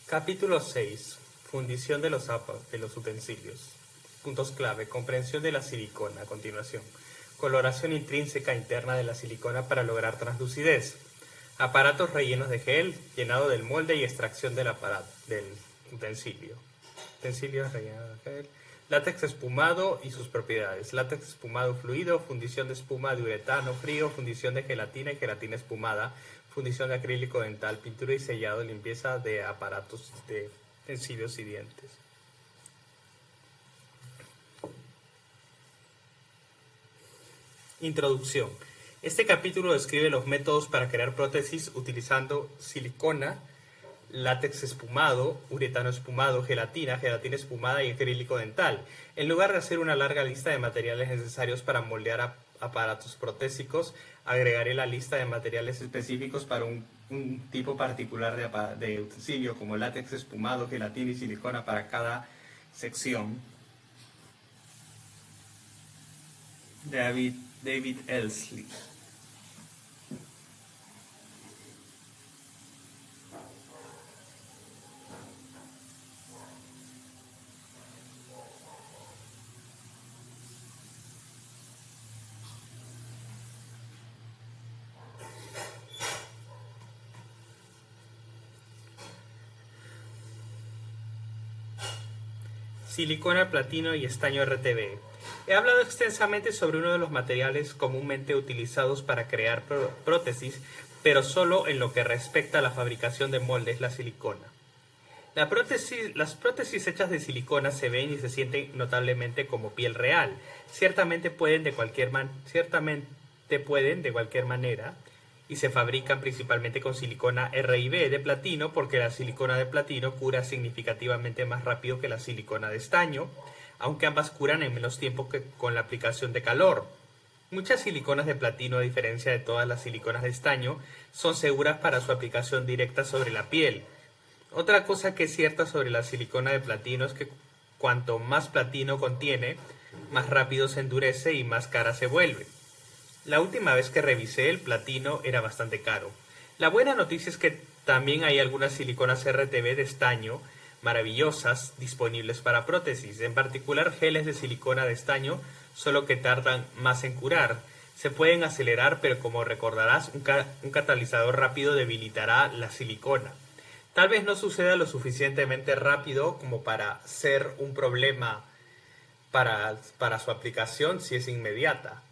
Capítulo 6. Fundición de los utensilios. Puntos clave. Comprensión de la silicona. A continuación. Coloración intrínseca interna de la silicona para lograr translucidez. Aparatos rellenos de gel, llenado del molde y extracción del utensilio. Utensilios rellenos de gel. Látex espumado y sus propiedades. Látex espumado fluido, fundición de espuma de uretano frío, fundición de gelatina y gelatina espumada, fundición de acrílico dental, pintura y sellado, limpieza de aparatos de utensilios y dientes. Introducción. Este capítulo describe los métodos para crear prótesis utilizando silicona, látex espumado, uretano espumado, gelatina espumada y acrílico dental, en lugar de hacer una larga lista de materiales necesarios para moldear aparatos protésicos. Agregaré la lista de materiales específicos para un tipo particular de utensilio, como látex espumado, gelatina y silicona para cada sección. David Elsley. Silicona, platino y estaño RTB. He hablado extensamente sobre uno de los materiales comúnmente utilizados para crear prótesis, pero solo en lo que respecta a la fabricación de moldes, la silicona. Las prótesis hechas de silicona se ven y se sienten notablemente como piel real. Ciertamente pueden de cualquier manera, y se fabrican principalmente con silicona RIB de platino, porque la silicona de platino cura significativamente más rápido que la silicona de estaño, aunque ambas curan en menos tiempo que con la aplicación de calor. Muchas siliconas de platino, a diferencia de todas las siliconas de estaño, son seguras para su aplicación directa sobre la piel. Otra cosa que es cierta sobre la silicona de platino es que cuanto más platino contiene, más rápido se endurece y más cara se vuelve. La última vez que revisé, el platino era bastante caro. La buena noticia es que también hay algunas siliconas RTB de estaño maravillosas disponibles para prótesis, en particular geles de silicona de estaño, solo que tardan más en curar. Se pueden acelerar, pero como recordarás, un catalizador rápido debilitará la silicona. Tal vez no suceda lo suficientemente rápido como para ser un problema para su aplicación si es inmediata,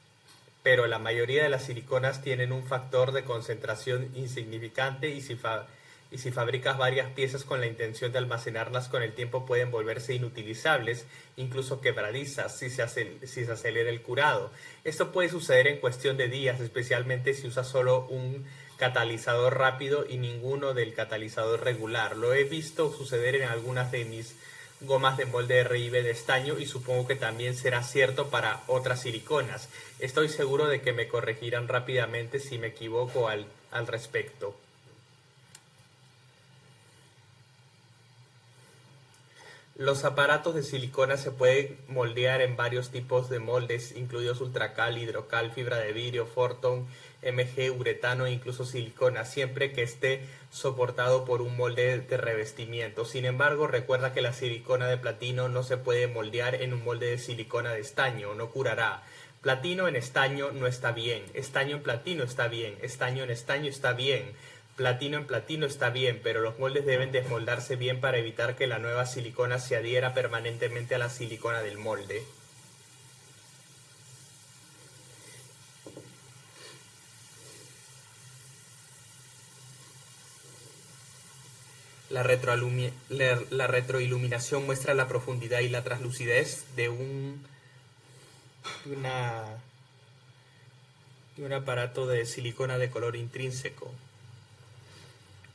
pero la mayoría de las siliconas tienen un factor de concentración insignificante y si fabricas varias piezas con la intención de almacenarlas con el tiempo pueden volverse inutilizables, incluso quebradizas, si se acelera el curado. Esto puede suceder en cuestión de días, especialmente si usas solo un catalizador rápido y ninguno del catalizador regular. Lo he visto suceder en algunas de mis gomas de molde RIB de estaño y supongo que también será cierto para otras siliconas. Estoy seguro de que me corregirán rápidamente si me equivoco al respecto. Los aparatos de silicona se pueden moldear en varios tipos de moldes, incluidos ultracal, hidrocal, fibra de vidrio, Fortone, MG, uretano e incluso silicona, siempre que esté soportado por un molde de revestimiento. Sin embargo, recuerda que la silicona de platino no se puede moldear en un molde de silicona de estaño, no curará. Platino en estaño no está bien, estaño en platino está bien, estaño en estaño está bien. Platino en platino está bien, pero los moldes deben desmoldarse bien para evitar que la nueva silicona se adhiera permanentemente a la silicona del molde. La retroiluminación muestra la profundidad y la translucidez de un aparato de silicona de color intrínseco.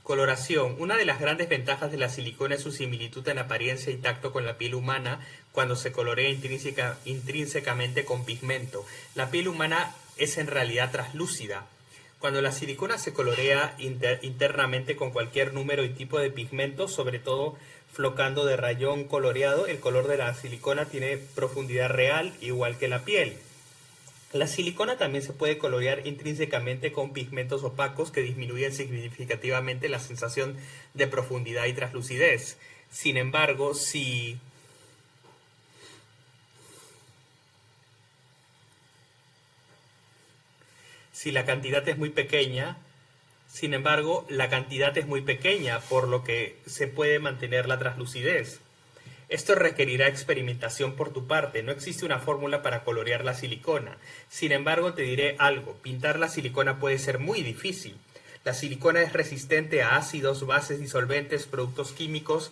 Coloración. Una de las grandes ventajas de la silicona es su similitud en apariencia y tacto con la piel humana cuando se colorea intrínsecamente con pigmento. La piel humana es en realidad translúcida. Cuando la silicona se colorea internamente con cualquier número y tipo de pigmento, sobre todo flocando de rayón coloreado, el color de la silicona tiene profundidad real igual que la piel. La silicona también se puede colorear intrínsecamente con pigmentos opacos que disminuyen significativamente la sensación de profundidad y translucidez. Sin embargo, si la cantidad es muy pequeña, sin embargo, la cantidad es muy pequeña, por lo que se puede mantener la translucidez. Esto requerirá experimentación por tu parte, no existe una fórmula para colorear la silicona. Sin embargo, te diré algo, pintar la silicona puede ser muy difícil. La silicona es resistente a ácidos, bases disolventes, productos químicos,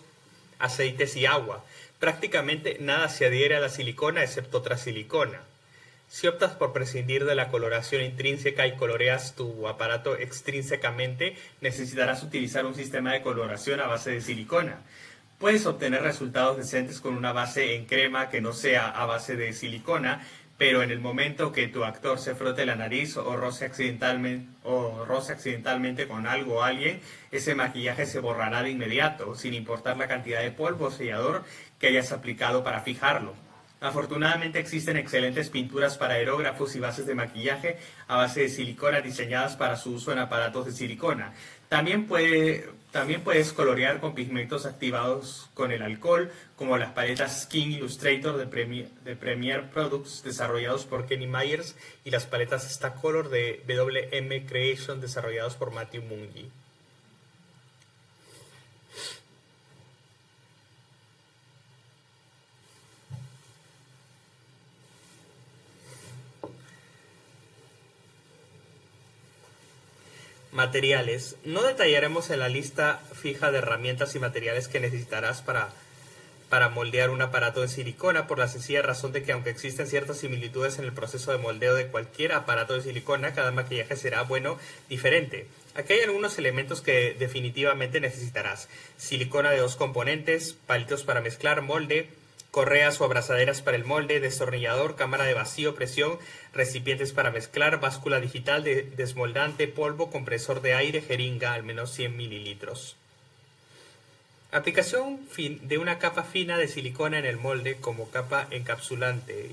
aceites y agua. Prácticamente nada se adhiere a la silicona excepto otra silicona. Si optas por prescindir de la coloración intrínseca y coloreas tu aparato extrínsecamente, necesitarás utilizar un sistema de coloración a base de silicona. Puedes obtener resultados decentes con una base en crema que no sea a base de silicona, pero en el momento que tu actor se frote la nariz o roce accidentalmente con algo o alguien, ese maquillaje se borrará de inmediato, sin importar la cantidad de polvo o sellador que hayas aplicado para fijarlo. Afortunadamente existen excelentes pinturas para aerógrafos y bases de maquillaje a base de silicona diseñadas para su uso en aparatos de silicona. También puedes colorear con pigmentos activados con el alcohol, como las paletas Skin Illustrator de Premiere Products desarrollados por Kenny Myers y las paletas Stacolor de WM Creation desarrollados por Matthew Mungy. Materiales. No detallaremos en la lista fija de herramientas y materiales que necesitarás para moldear un aparato de silicona, por la sencilla razón de que aunque existen ciertas similitudes en el proceso de moldeo de cualquier aparato de silicona, cada maquillaje será, diferente. Aquí hay algunos elementos que definitivamente necesitarás. Silicona de 2 componentes, palitos para mezclar, molde, correas o abrazaderas para el molde, destornillador, cámara de vacío, presión, recipientes para mezclar, báscula digital, desmoldante, polvo, compresor de aire, jeringa, al menos 100 mililitros. Aplicación de una capa fina de silicona en el molde como capa encapsulante.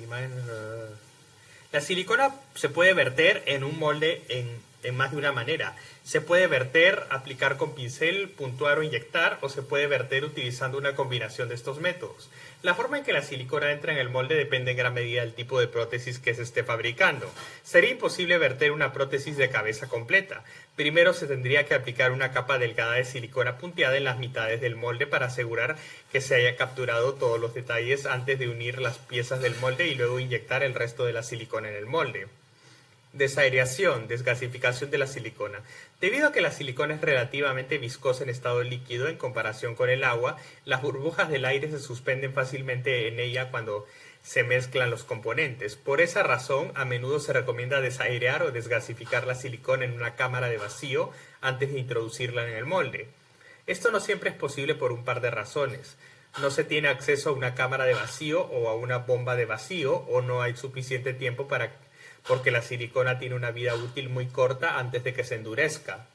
La silicona se puede verter en un molde en más de una manera. Se puede verter, aplicar con pincel, puntuar o inyectar, o se puede verter utilizando una combinación de estos métodos. La forma en que la silicona entra en el molde depende en gran medida del tipo de prótesis que se esté fabricando. Sería imposible verter una prótesis de cabeza completa. Primero se tendría que aplicar una capa delgada de silicona punteada en las mitades del molde para asegurar que se haya capturado todos los detalles antes de unir las piezas del molde y luego inyectar el resto de la silicona en el molde. Desaireación, desgasificación de la silicona. Debido a que la silicona es relativamente viscosa en estado líquido en comparación con el agua, las burbujas del aire se suspenden fácilmente en ella cuando se mezclan los componentes. Por esa razón, a menudo se recomienda desairear o desgasificar la silicona en una cámara de vacío antes de introducirla en el molde. Esto no siempre es posible por un par de razones. No se tiene acceso a una cámara de vacío o a una bomba de vacío, o no hay suficiente tiempo porque la silicona tiene una vida útil muy corta antes de que se endurezca.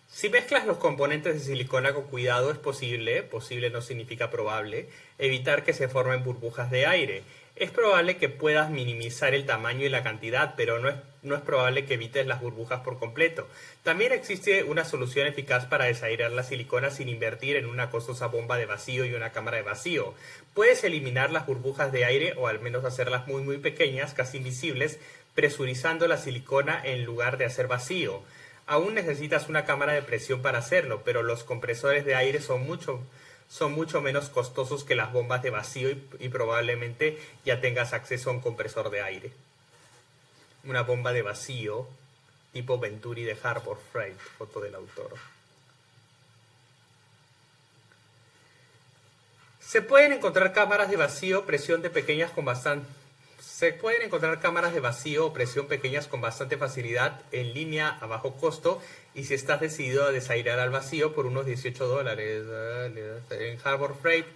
Si mezclas los componentes de silicona con cuidado es posible no significa probable, evitar que se formen burbujas de aire. Es probable que puedas minimizar el tamaño y la cantidad, pero no es probable que evites las burbujas por completo. También existe una solución eficaz para desairear la silicona sin invertir en una costosa bomba de vacío y una cámara de vacío. Puedes eliminar las burbujas de aire o al menos hacerlas muy pequeñas, casi invisibles, presurizando la silicona en lugar de hacer vacío. Aún necesitas una cámara de presión para hacerlo, pero los compresores de aire son mucho menos costosos que las bombas de vacío y probablemente ya tengas acceso a un compresor de aire. Una bomba de vacío tipo Venturi de Harbor Freight, foto del autor. Se pueden encontrar cámaras de vacío, presión de pequeñas con bastante... Se pueden encontrar cámaras de vacío o presión pequeñas con bastante facilidad en línea a bajo costo, y si estás decidido a desairear al vacío por unos $18 en Harbor Freight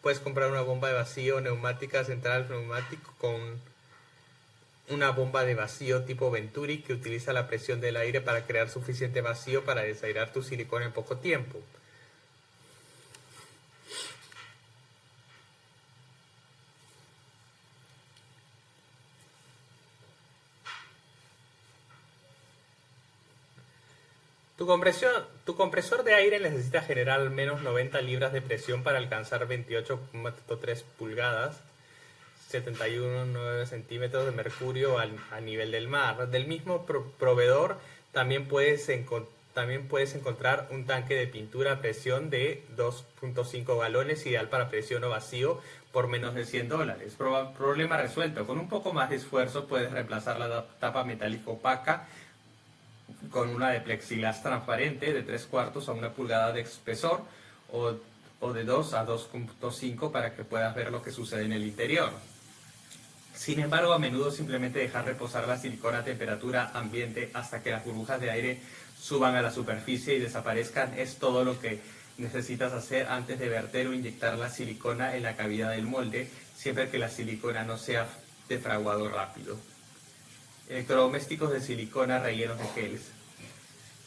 puedes comprar una bomba de vacío neumática central neumático con una bomba de vacío tipo Venturi que utiliza la presión del aire para crear suficiente vacío para desairar tu silicona en poco tiempo. Tu compresor de aire necesita generar al menos 90 libras de presión para alcanzar 28,3 pulgadas, 71,9 centímetros de mercurio a nivel del mar. Del mismo proveedor también puedes encontrar un tanque de pintura a presión de 2,5 galones, ideal para presión o vacío, por menos de $100. Problema resuelto. Con un poco más de esfuerzo puedes reemplazar la tapa metálica opaca con una de plexiglas transparente de 3/4 a 1 pulgada de espesor o de 2 a 2,5 para que puedas ver lo que sucede en el interior. Sin embargo, a menudo simplemente dejar reposar la silicona a temperatura ambiente hasta que las burbujas de aire suban a la superficie y desaparezcan es todo lo que necesitas hacer antes de verter o inyectar la silicona en la cavidad del molde, siempre que la silicona no sea defraguado rápido. Electrodomésticos de silicona rellenos de geles.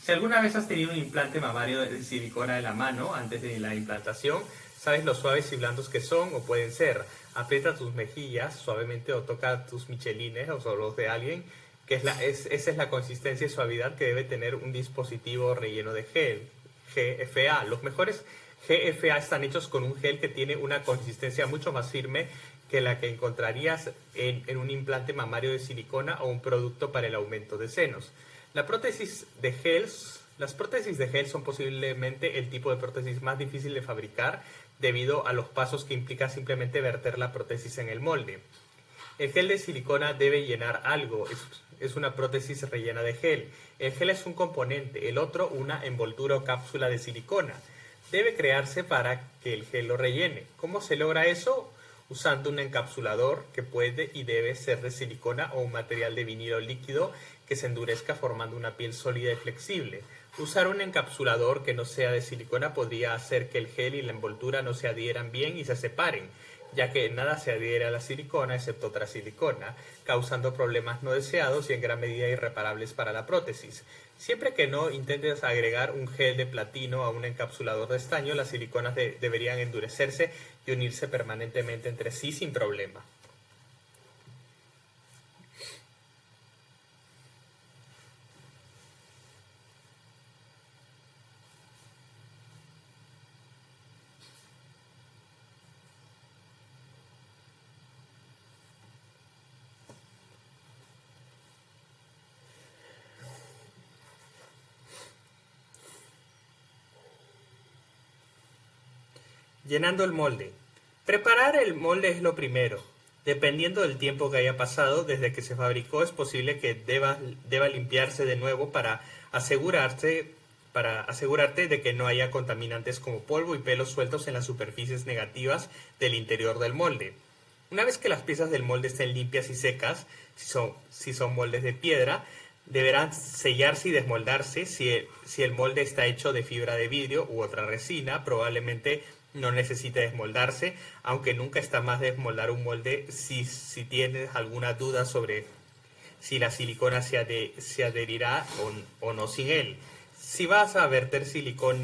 Si alguna vez has tenido un implante mamario de silicona en la mano antes de la implantación, sabes lo suaves y blandos que son o pueden ser. Aprieta tus mejillas suavemente o toca tus michelines o los de alguien, que esa es la consistencia y suavidad que debe tener un dispositivo relleno de gel. GFA. Los mejores GFA están hechos con un gel que tiene una consistencia mucho más firme que la que encontrarías en un implante mamario de silicona o un producto para el aumento de senos. Las prótesis de gel son posiblemente el tipo de prótesis más difícil de fabricar debido a los pasos que implica simplemente verter la prótesis en el molde. El gel de silicona debe llenar algo, es una prótesis rellena de gel. El gel es un componente, el otro una envoltura o cápsula de silicona. Debe crearse para que el gel lo rellene. ¿Cómo se logra eso? Usando un encapsulador que puede y debe ser de silicona o un material de vinilo líquido que se endurezca formando una piel sólida y flexible. Usar un encapsulador que no sea de silicona podría hacer que el gel y la envoltura no se adhieran bien y se separen, ya que nada se adhiere a la silicona excepto otra silicona, causando problemas no deseados y en gran medida irreparables para la prótesis. Siempre que no intentes agregar un gel de platino a un encapsulador de estaño, las siliconas deberían endurecerse y unirse permanentemente entre sí sin problema. Llenando el molde. Preparar el molde es lo primero. Dependiendo del tiempo que haya pasado desde que se fabricó, es posible que deba limpiarse de nuevo para asegurarte de que no haya contaminantes como polvo y pelos sueltos en las superficies negativas del interior del molde. Una vez que las piezas del molde estén limpias y secas, si son moldes de piedra, deberán sellarse y desmoldarse. Si el molde está hecho de fibra de vidrio u otra resina, probablemente no necesita desmoldarse, aunque nunca está más desmoldar un molde si tienes alguna duda sobre si la silicona se adherirá o no sin él. Si vas a verter silicona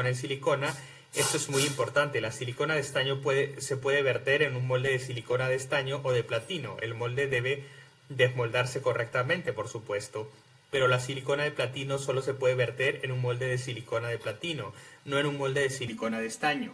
en silicona, esto es muy importante. La silicona de estaño se puede verter en un molde de silicona de estaño o de platino. El molde debe desmoldarse correctamente, por supuesto. Pero la silicona de platino solo se puede verter en un molde de silicona de platino, no en un molde de silicona de estaño.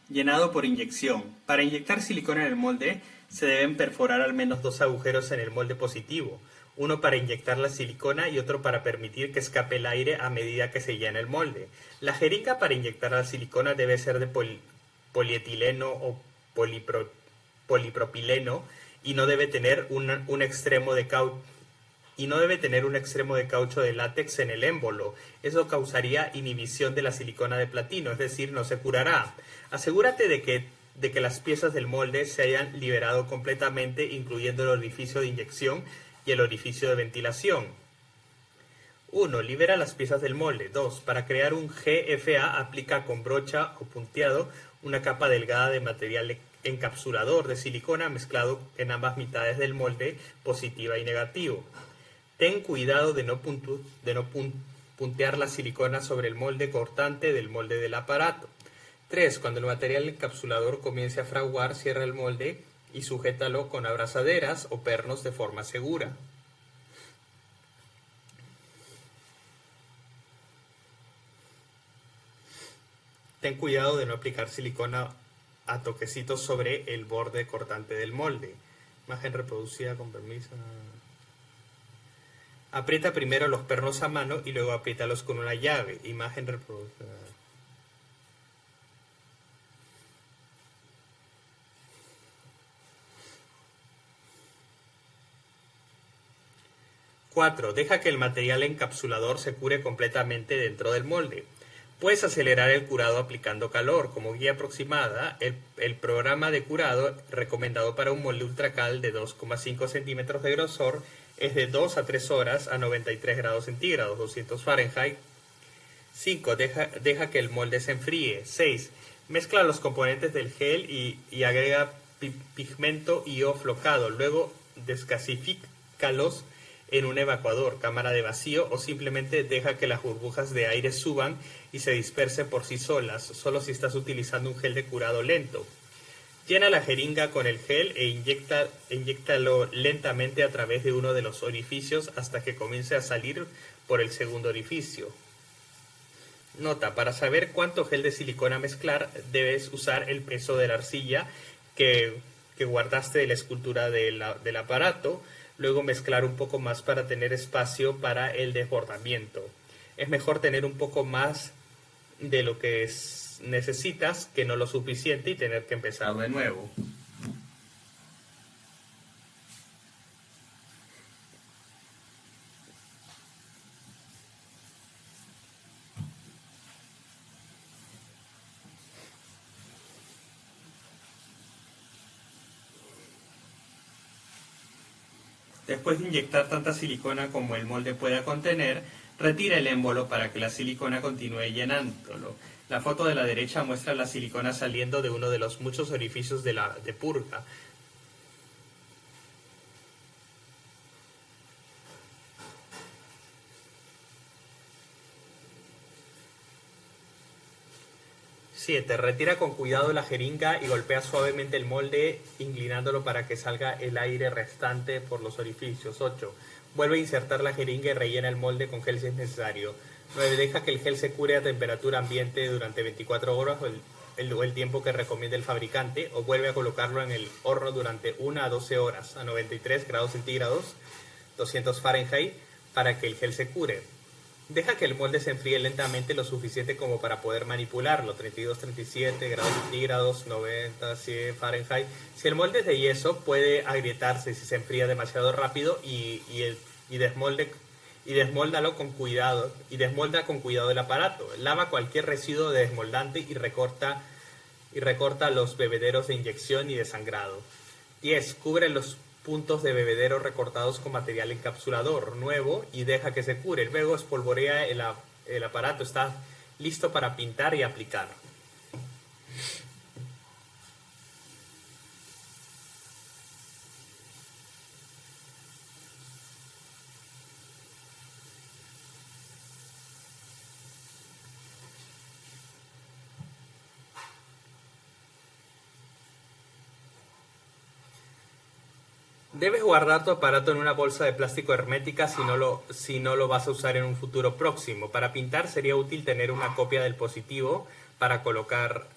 Llenado por inyección. Para inyectar silicona en el molde, se deben perforar al menos 2 agujeros en el molde positivo, uno para inyectar la silicona y otro para permitir que escape el aire a medida que se llena el molde. La jeringa para inyectar la silicona debe ser de polietileno o polipropileno y no debe tener un extremo de y no debe tener un extremo de caucho de látex en el émbolo. Eso causaría inhibición de la silicona de platino, es decir, no se curará. Asegúrate de que las piezas del molde se hayan liberado completamente, incluyendo el orificio de inyección y el orificio de ventilación. 1. Libera las piezas del molde. 2. Para crear un GFA, aplica con brocha o punteado una capa delgada de material encapsulador de silicona mezclado en ambas mitades del molde, positiva y negativo. Ten cuidado de no puntear la silicona sobre el molde cortante del molde del aparato. 3. Cuando el material encapsulador comience a fraguar, cierra el molde y sujétalo con abrazaderas o pernos de forma segura. Ten cuidado de no aplicar silicona a toquecitos sobre el borde cortante del molde. Imagen reproducida con permiso. Aprieta primero los pernos a mano y luego apriétalos con una llave. Imagen reproducida. 4. Deja que el material encapsulador se cure completamente dentro del molde. Puedes acelerar el curado aplicando calor. Como guía aproximada, el programa de curado recomendado para un molde ultracal de 2,5 centímetros de grosor es de 2 a 3 horas a 93 grados centígrados, 200 Fahrenheit. 5. Deja que el molde se enfríe. 6. Mezcla los componentes del gel y agrega pigmento y o flocado. Luego desgasifícalos en un evacuador, cámara de vacío, o simplemente deja que las burbujas de aire suban y se dispersen por sí solas, solo si estás utilizando un gel de curado lento. Llena la jeringa con el gel e inyéctalo lentamente a través de uno de los orificios hasta que comience a salir por el segundo orificio. Nota: para saber cuánto gel de silicona mezclar, debes usar el peso de la arcilla que guardaste de la escultura del aparato. Luego mezclar un poco más para tener espacio para el desbordamiento. Es mejor tener un poco más de lo que necesitas que no lo suficiente y tener que empezar de nuevo. Después de inyectar tanta silicona como el molde pueda contener, retira el émbolo para que la silicona continúe llenándolo. La foto de la derecha muestra la silicona saliendo de uno de los muchos orificios de purga. Siete. Retira con cuidado la jeringa y golpea suavemente el molde, inclinándolo para que salga el aire restante por los orificios. 8. Vuelve a insertar la jeringa y rellena el molde con gel si es necesario. 9. Deja que el gel se cure a temperatura ambiente durante 24 horas o el tiempo que recomienda el fabricante, o vuelve a colocarlo en el horno durante 1 a 12 horas a 93 grados centígrados, 200 Fahrenheit, para que el gel se cure. Deja que el molde se enfríe lentamente lo suficiente como para poder manipularlo, 32-37 grados centígrados, 90-100 Fahrenheit. Si el molde es de yeso, puede agrietarse si se enfría demasiado rápido y desmóldalo con cuidado. Y desmolda con cuidado el aparato. Lava cualquier residuo de desmoldante y recorta los bebederos de inyección y de sangrado. 10. Cubre los puntos de bebedero recortados con material encapsulador nuevo y deja que se cure. Luego espolvorea el aparato. Está listo para pintar y aplicar. Debes guardar tu aparato en una bolsa de plástico hermética si no lo vas a usar en un futuro próximo. Para pintar sería útil tener una copia del positivo para colocar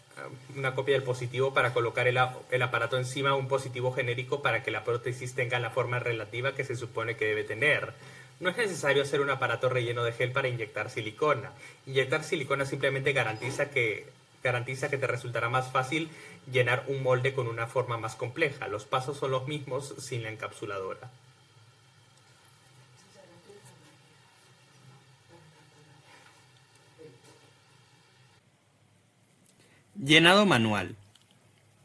el aparato encima de un positivo genérico para que la prótesis tenga la forma relativa que se supone que debe tener. No es necesario hacer un aparato relleno de gel para inyectar silicona. Inyectar silicona simplemente garantiza que te resultará más fácil llenar un molde con una forma más compleja. Los pasos son los mismos sin la encapsuladora. Llenado manual.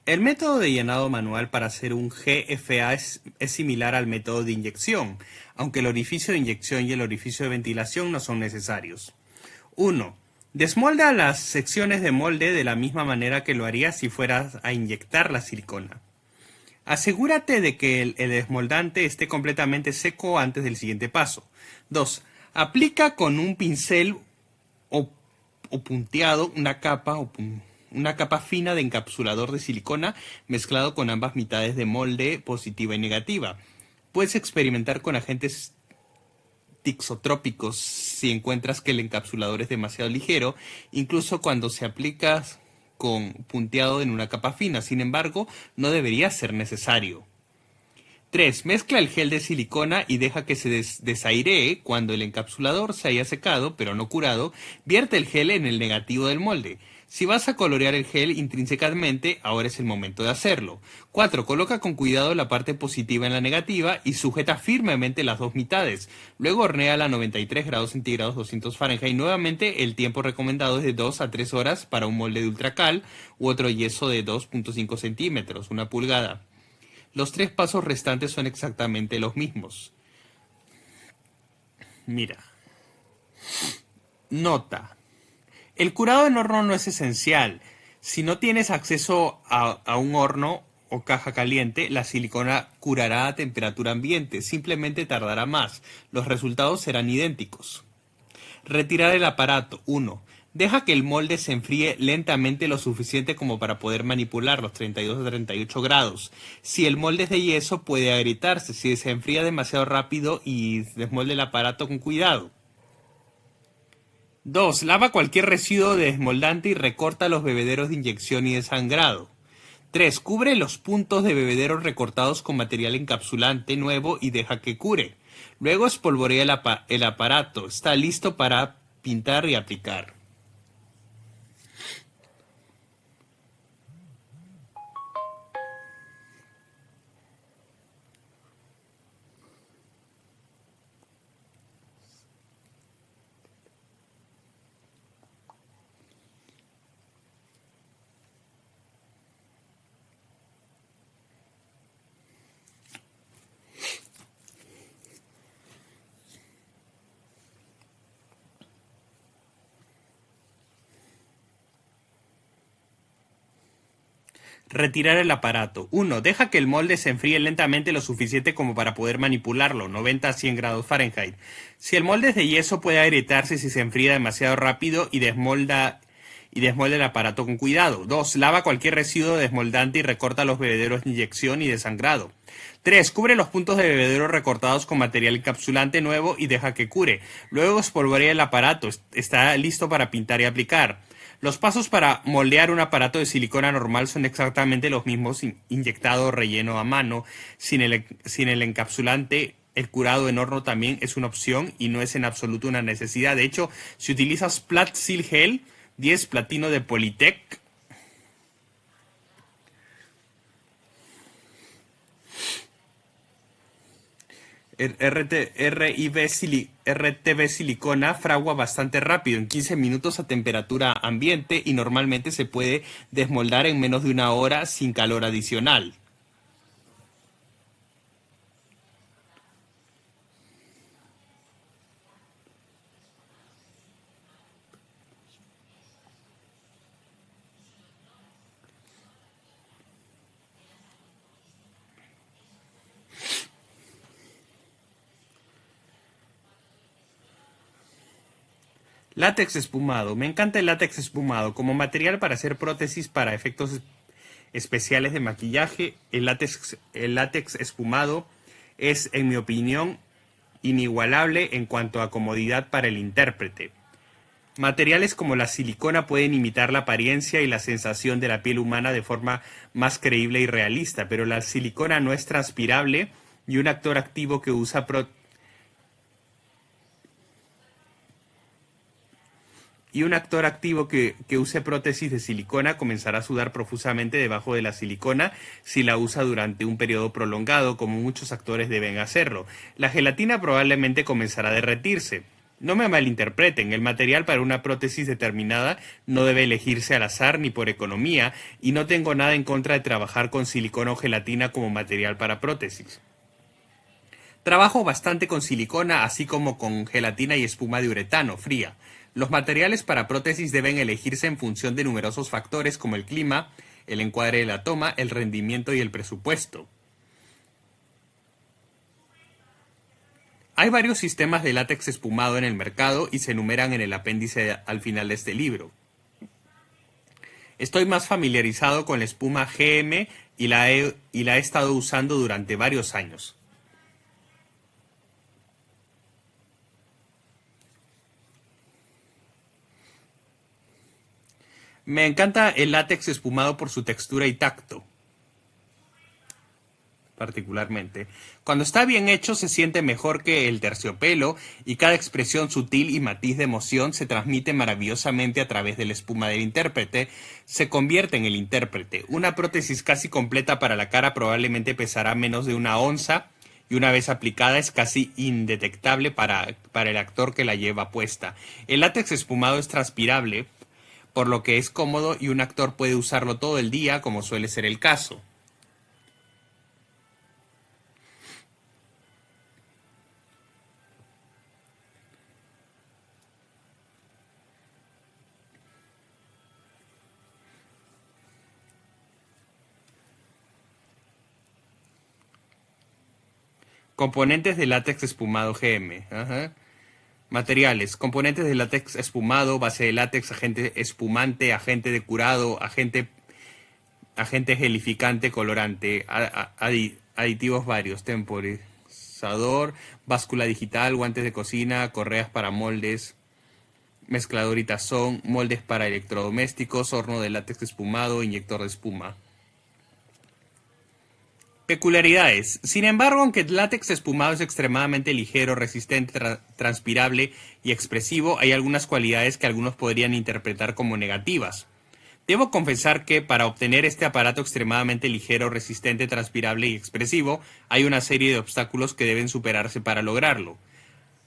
El método de llenado manual para hacer un GFA es similar al método de inyección, aunque el orificio de inyección y el orificio de ventilación no son necesarios. 1. Desmolda las secciones de molde de la misma manera que lo harías si fueras a inyectar la silicona. Asegúrate de que el desmoldante esté completamente seco antes del siguiente paso. 2. Aplica con un pincel o punteado una capa fina de encapsulador de silicona mezclado con ambas mitades de molde positiva y negativa. Puedes experimentar con agentes tixotrópicos si encuentras que el encapsulador es demasiado ligero, incluso cuando se aplica con punteado en una capa fina. Sin embargo, no debería ser necesario. 3. Mezcla el gel de silicona y deja que se desairee. Cuando el encapsulador se haya secado, pero no curado, vierte el gel en el negativo del molde. Si vas a colorear el gel intrínsecamente, ahora es el momento de hacerlo. 4. Coloca con cuidado la parte positiva en la negativa y sujeta firmemente las dos mitades. Luego hornéala a 93 grados centígrados 200 Fahrenheit. Nuevamente, el tiempo recomendado es de 2 a 3 horas para un molde de ultracal u otro yeso de 2.5 centímetros, 1 pulgada. Los 3 pasos restantes son exactamente los mismos. Mira. Nota. El curado en horno no es esencial. Si no tienes acceso a un horno o caja caliente, la silicona curará a temperatura ambiente. Simplemente tardará más. Los resultados serán idénticos. Retirar el aparato. 1. Deja que el molde se enfríe lentamente lo suficiente como para poder manipular los 32 a 38 grados. Si el molde es de yeso, puede agrietarse. Si se enfría demasiado rápido, y desmolde el aparato con cuidado. 2. Lava cualquier residuo de desmoldante y recorta los bebederos de inyección y de sangrado. 3. Cubre los puntos de bebederos recortados con material encapsulante nuevo y deja que cure. Luego espolvorea el aparato. Está listo para pintar y aplicar. Retirar el aparato. 1. Deja que el molde se enfríe lentamente lo suficiente como para poder manipularlo, 90 a 100 grados Fahrenheit. Si el molde es de yeso, puede agrietarse si se enfría demasiado rápido y desmolda el aparato con cuidado. 2. Lava cualquier residuo desmoldante y recorta los bebederos de inyección y de sangrado. 3. Cubre los puntos de bebedero recortados con material encapsulante nuevo y deja que cure. Luego espolvorea el aparato. Está listo para pintar y aplicar. Los pasos para moldear un aparato de silicona normal son exactamente los mismos: inyectado o relleno a mano. Sin el encapsulante, el curado en horno también es una opción y no es en absoluto una necesidad. De hecho, si utilizas Plat-Sil Gel 10 platino de Polytech, RTV silicona fragua bastante rápido, en 15 minutos a temperatura ambiente, y normalmente se puede desmoldar en menos de 1 hora sin calor adicional. Látex espumado. Me encanta el látex espumado como material para hacer prótesis para efectos especiales de maquillaje. El látex espumado es, en mi opinión, inigualable en cuanto a comodidad para el intérprete. Materiales como la silicona pueden imitar la apariencia y la sensación de la piel humana de forma más creíble y realista, pero la silicona no es transpirable, y un actor activo que usa que use prótesis de silicona comenzará a sudar profusamente debajo de la silicona si la usa durante un periodo prolongado, como muchos actores deben hacerlo. La gelatina probablemente comenzará a derretirse. No me malinterpreten, el material para una prótesis determinada no debe elegirse al azar ni por economía, y no tengo nada en contra de trabajar con silicona o gelatina como material para prótesis. Trabajo bastante con silicona, así como con gelatina y espuma de uretano, fría. Los materiales para prótesis deben elegirse en función de numerosos factores como el clima, el encuadre de la toma, el rendimiento y el presupuesto. Hay varios sistemas de látex espumado en el mercado y se enumeran en el apéndice al final de este libro. Estoy más familiarizado con la espuma GM y la he estado usando durante varios años. Me encanta el látex espumado por su textura y tacto, particularmente. Cuando está bien hecho se siente mejor que el terciopelo y cada expresión sutil y matiz de emoción se transmite maravillosamente a través de la espuma del intérprete, se convierte en el intérprete. Una prótesis casi completa para la cara probablemente pesará menos de 1 onza y una vez aplicada es casi indetectable para el actor que la lleva puesta. El látex espumado es transpirable, por lo que es cómodo y un actor puede usarlo todo el día, como suele ser el caso. Componentes de látex espumado GM. Ajá. Materiales: componentes de látex espumado, base de látex, agente espumante, agente de curado, agente gelificante, colorante, aditivos varios, temporizador, báscula digital, guantes de cocina, correas para moldes, mezclador y tazón, moldes para electrodomésticos, horno de látex espumado, inyector de espuma. Peculiaridades. Sin embargo, aunque el látex espumado es extremadamente ligero, resistente, transpirable y expresivo, hay algunas cualidades que algunos podrían interpretar como negativas. Debo confesar que para obtener este aparato extremadamente ligero, resistente, transpirable y expresivo, hay una serie de obstáculos que deben superarse para lograrlo.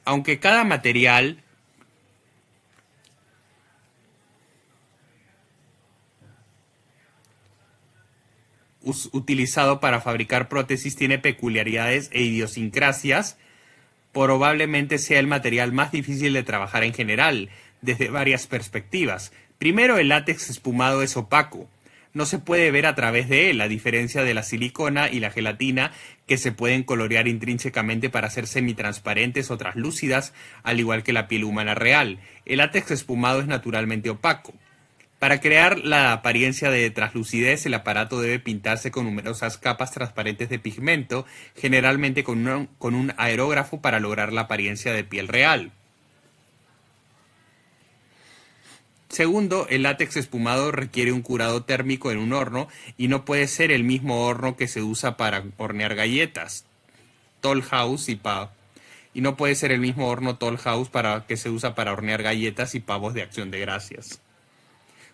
Aunque cada material utilizado para fabricar prótesis tiene peculiaridades e idiosincrasias, probablemente sea el material más difícil de trabajar en general, desde varias perspectivas. Primero, el látex espumado es opaco. No se puede ver a través de él, a diferencia de la silicona y la gelatina, que se pueden colorear intrínsecamente para ser semitransparentes o translúcidas, al igual que la piel humana real. El látex espumado es naturalmente opaco. Para crear la apariencia de translucidez, el aparato debe pintarse con numerosas capas transparentes de pigmento, generalmente con un aerógrafo para lograr la apariencia de piel real. Segundo, el látex espumado requiere un curado térmico en un horno y no puede ser el mismo horno que se usa para hornear galletas, Toll House y no puede ser el mismo horno Toll House que se usa para hornear galletas y pavos de Acción de Gracias.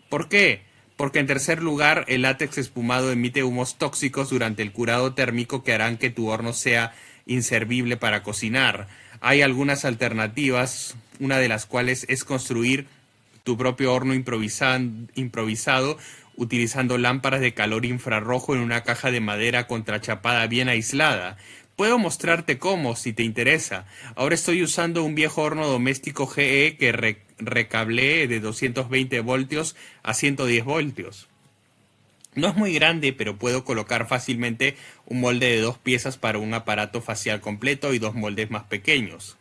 ¿Por qué? Porque en tercer lugar, el látex espumado emite humos tóxicos durante el curado térmico que harán que tu horno sea inservible para cocinar. Hay algunas alternativas, una de las cuales es construir tu propio horno improvisado utilizando lámparas de calor infrarrojo en una caja de madera contrachapada bien aislada. Puedo mostrarte cómo, si te interesa. Ahora estoy usando un viejo horno doméstico GE que recableé de 220 voltios a 110 voltios. No es muy grande, pero puedo colocar fácilmente un molde de 2 piezas para un aparato facial completo y 2 moldes más pequeños.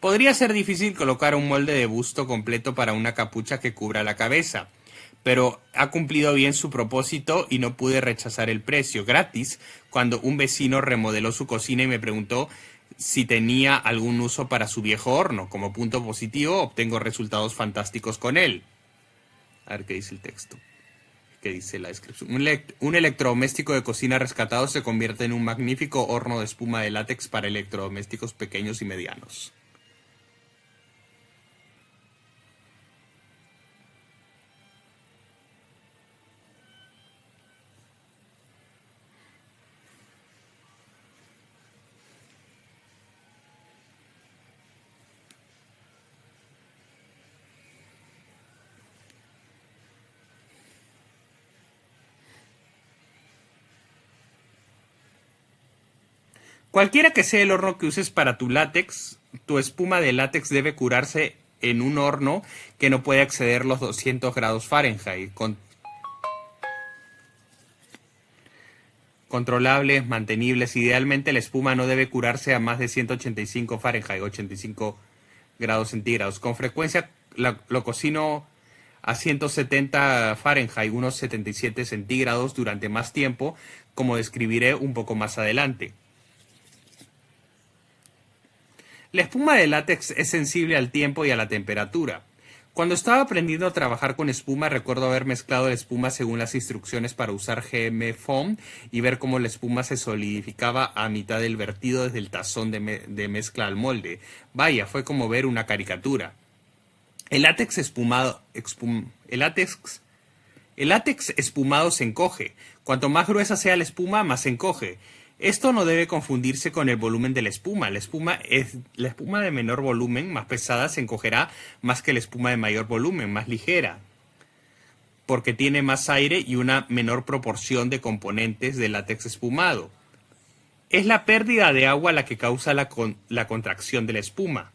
Podría ser difícil colocar un molde de busto completo para una capucha que cubra la cabeza, pero ha cumplido bien su propósito y no pude rechazar el precio, gratis, cuando un vecino remodeló su cocina y me preguntó si tenía algún uso para su viejo horno. Como punto positivo, obtengo resultados fantásticos con él. A ver qué dice el texto. ¿Qué dice la descripción? Un electrodoméstico de cocina rescatado se convierte en un magnífico horno de espuma de látex para electrodomésticos pequeños y medianos. Cualquiera que sea el horno que uses para tu látex, tu espuma de látex debe curarse en un horno que no puede exceder los 200 grados Fahrenheit, controlables, mantenibles. Idealmente la espuma no debe curarse a más de 185 Fahrenheit, 85 grados centígrados. Con frecuencia lo cocino a 170 Fahrenheit, unos 77 centígrados durante más tiempo, como describiré un poco más adelante. La espuma de látex es sensible al tiempo y a la temperatura. Cuando estaba aprendiendo a trabajar con espuma, recuerdo haber mezclado la espuma según las instrucciones para usar GM Foam y ver cómo la espuma se solidificaba a mitad del vertido desde el tazón de mezcla al molde. Vaya, fue como ver una caricatura. El látex espumado se encoge. Cuanto más gruesa sea la espuma, más se encoge. Esto no debe confundirse con el volumen de la espuma. La espuma de menor volumen, más pesada, se encogerá más que la espuma de mayor volumen, más ligera, porque tiene más aire y una menor proporción de componentes del látex espumado. Es la pérdida de agua la que causa la contracción de la espuma.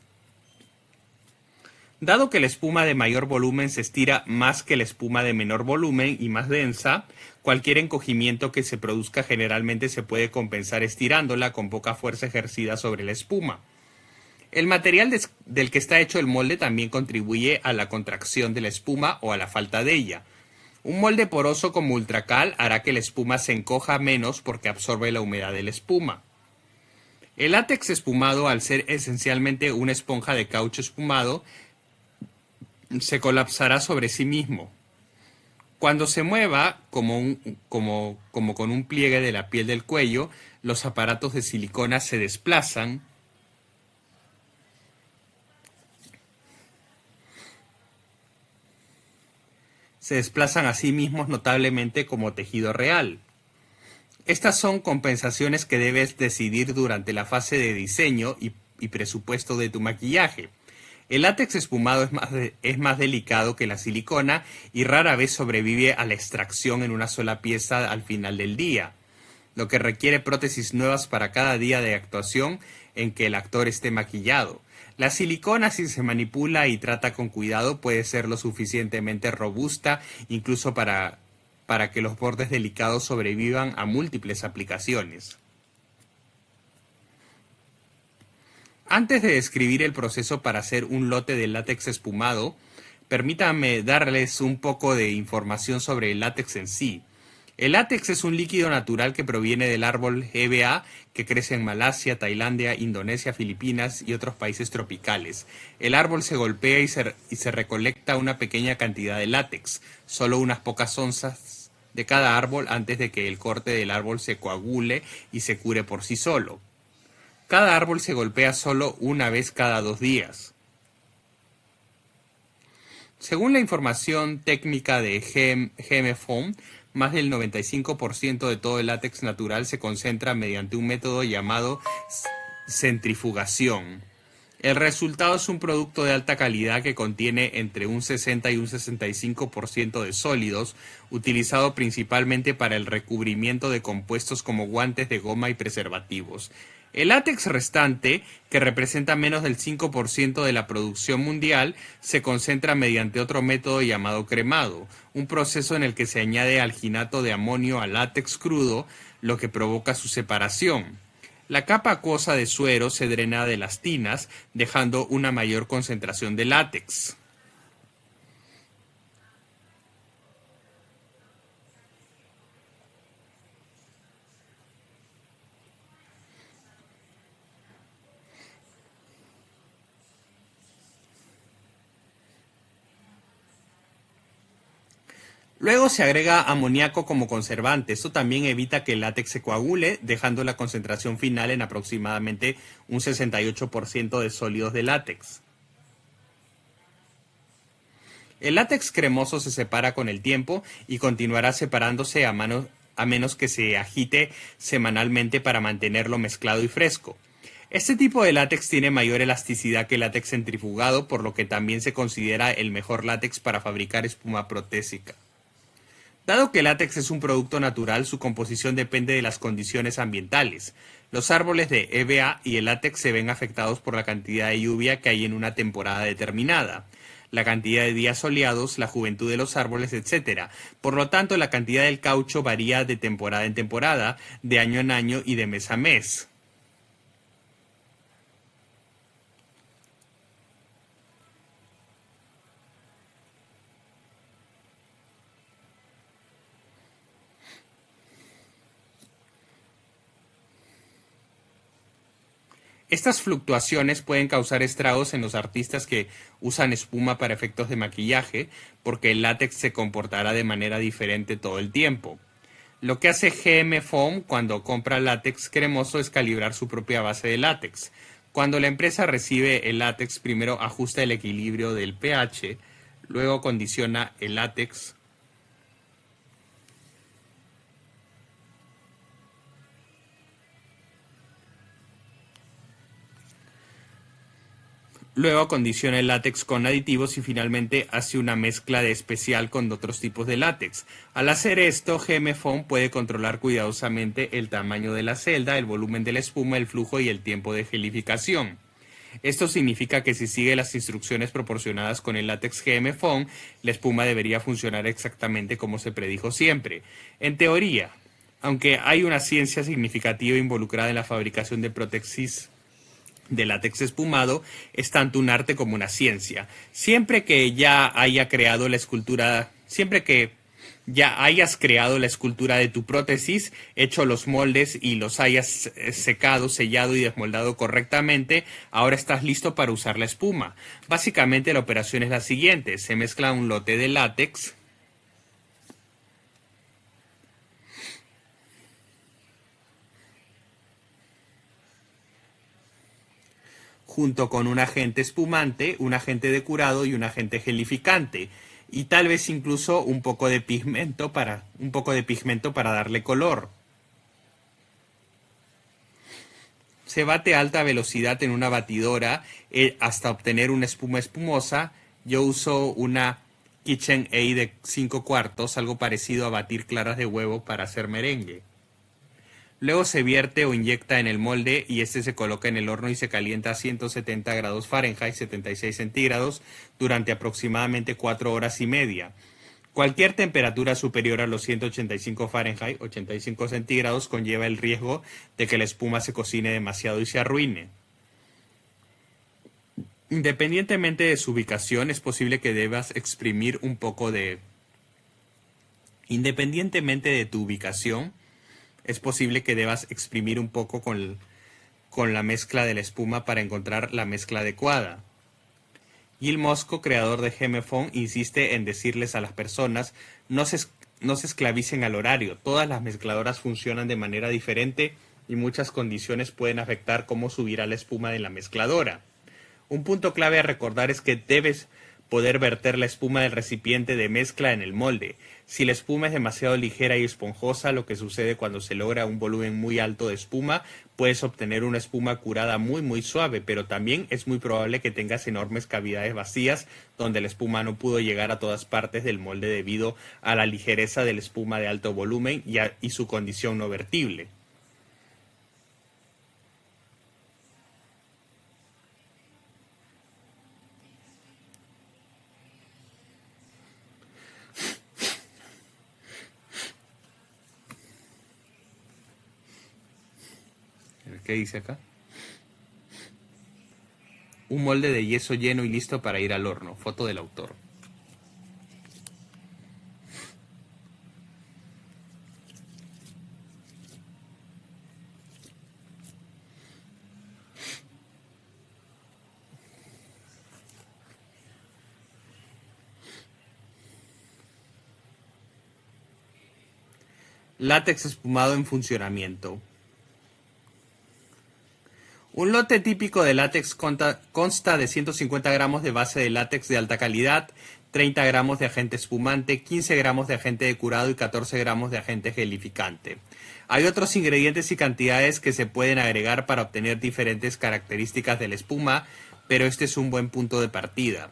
Dado que la espuma de mayor volumen se estira más que la espuma de menor volumen y más densa, cualquier encogimiento que se produzca generalmente se puede compensar estirándola con poca fuerza ejercida sobre la espuma. El material del que está hecho el molde también contribuye a la contracción de la espuma o a la falta de ella. Un molde poroso como Ultracal hará que la espuma se encoja menos porque absorbe la humedad de la espuma. El látex espumado, al ser esencialmente una esponja de caucho espumado, se colapsará sobre sí mismo. Cuando se mueva, como con un pliegue de la piel del cuello, los aparatos de silicona se desplazan a sí mismos notablemente como tejido real. Estas son compensaciones que debes decidir durante la fase de diseño y presupuesto de tu maquillaje. El látex espumado es más delicado que la silicona y rara vez sobrevive a la extracción en una sola pieza al final del día, lo que requiere prótesis nuevas para cada día de actuación en que el actor esté maquillado. La silicona, si se manipula y trata con cuidado, puede ser lo suficientemente robusta incluso para que los bordes delicados sobrevivan a múltiples aplicaciones. Antes de describir el proceso para hacer un lote de látex espumado, permítanme darles un poco de información sobre el látex en sí. El látex es un líquido natural que proviene del árbol EBA que crece en Malasia, Tailandia, Indonesia, Filipinas y otros países tropicales. El árbol se golpea y se recolecta una pequeña cantidad de látex, solo unas pocas onzas de cada árbol antes de que el corte del árbol se coagule y se cure por sí solo. Cada árbol se golpea solo una vez cada 2 días. Según la información técnica de GM Foam, más del 95% de todo el látex natural se concentra mediante un método llamado centrifugación. El resultado es un producto de alta calidad que contiene entre un 60 y un 65% de sólidos, utilizado principalmente para el recubrimiento de compuestos como guantes de goma y preservativos. El látex restante, que representa menos del 5% de la producción mundial, se concentra mediante otro método llamado cremado, un proceso en el que se añade alginato de amonio al látex crudo, lo que provoca su separación. La capa acuosa de suero se drena de las tinas, dejando una mayor concentración de látex. Luego se agrega amoníaco como conservante. Esto también evita que el látex se coagule, dejando la concentración final en aproximadamente un 68% de sólidos de látex. El látex cremoso se separa con el tiempo y continuará separándose a menos que se agite semanalmente para mantenerlo mezclado y fresco. Este tipo de látex tiene mayor elasticidad que el látex centrifugado, por lo que también se considera el mejor látex para fabricar espuma protésica. Dado que el látex es un producto natural, su composición depende de las condiciones ambientales. Los árboles de EVA y el látex se ven afectados por la cantidad de lluvia que hay en una temporada determinada, la cantidad de días soleados, la juventud de los árboles, etc. Por lo tanto, la cantidad del caucho varía de temporada en temporada, de año en año y de mes a mes. Estas fluctuaciones pueden causar estragos en los artistas que usan espuma para efectos de maquillaje, porque el látex se comportará de manera diferente todo el tiempo. Lo que hace GM Foam cuando compra látex cremoso es calibrar su propia base de látex. Cuando la empresa recibe el látex, primero ajusta el equilibrio del pH, luego condiciona el látex. Luego acondiciona el látex con aditivos y finalmente hace una mezcla de especial con otros tipos de látex. Al hacer esto, GM Foam puede controlar cuidadosamente el tamaño de la celda, el volumen de la espuma, el flujo y el tiempo de gelificación. Esto significa que si sigue las instrucciones proporcionadas con el látex GM Foam, la espuma debería funcionar exactamente como se predijo siempre. En teoría, aunque hay una ciencia significativa involucrada en la fabricación de prótesis de látex espumado, es tanto un arte como una ciencia. Siempre que ya hayas creado la escultura de tu prótesis, hecho los moldes y los hayas secado, sellado y desmoldado correctamente, ahora estás listo para usar la espuma. Básicamente la operación es la siguiente: se mezcla un lote de látex junto con un agente espumante, un agente de curado y un agente gelificante, y tal vez incluso un poco de pigmento para darle color. Se bate a alta velocidad en una batidora hasta obtener una espuma espumosa. Yo uso una KitchenAid de 5 cuartos, algo parecido a batir claras de huevo para hacer merengue. Luego se vierte o inyecta en el molde y este se coloca en el horno y se calienta a 170 grados Fahrenheit, 76 centígrados, durante aproximadamente 4 horas y media. Cualquier temperatura superior a los 185 Fahrenheit, 85 centígrados, conlleva el riesgo de que la espuma se cocine demasiado y se arruine. Independientemente de su ubicación, es posible que debas exprimir un poco de... Independientemente de tu ubicación, es posible que debas exprimir un poco con la mezcla de la espuma para encontrar la mezcla adecuada. Gil Mosco, creador de GM Foam, insiste en decirles a las personas no se esclavicen al horario. Todas las mezcladoras funcionan de manera diferente y muchas condiciones pueden afectar cómo subirá la espuma de la mezcladora. Un punto clave a recordar es que debes poder verter la espuma del recipiente de mezcla en el molde. Si la espuma es demasiado ligera y esponjosa, lo que sucede cuando se logra un volumen muy alto de espuma, puedes obtener una espuma curada muy suave, pero también es muy probable que tengas enormes cavidades vacías donde la espuma no pudo llegar a todas partes del molde debido a la ligereza de la espuma de alto volumen y su condición no vertible. ¿Qué dice acá? Un molde de yeso lleno y listo para ir al horno. Foto del autor. Látex espumado en funcionamiento. Un lote típico de látex consta de 150 gramos de base de látex de alta calidad, 30 gramos de agente espumante, 15 gramos de agente de curado y 14 gramos de agente gelificante. Hay otros ingredientes y cantidades que se pueden agregar para obtener diferentes características de la espuma, pero este es un buen punto de partida.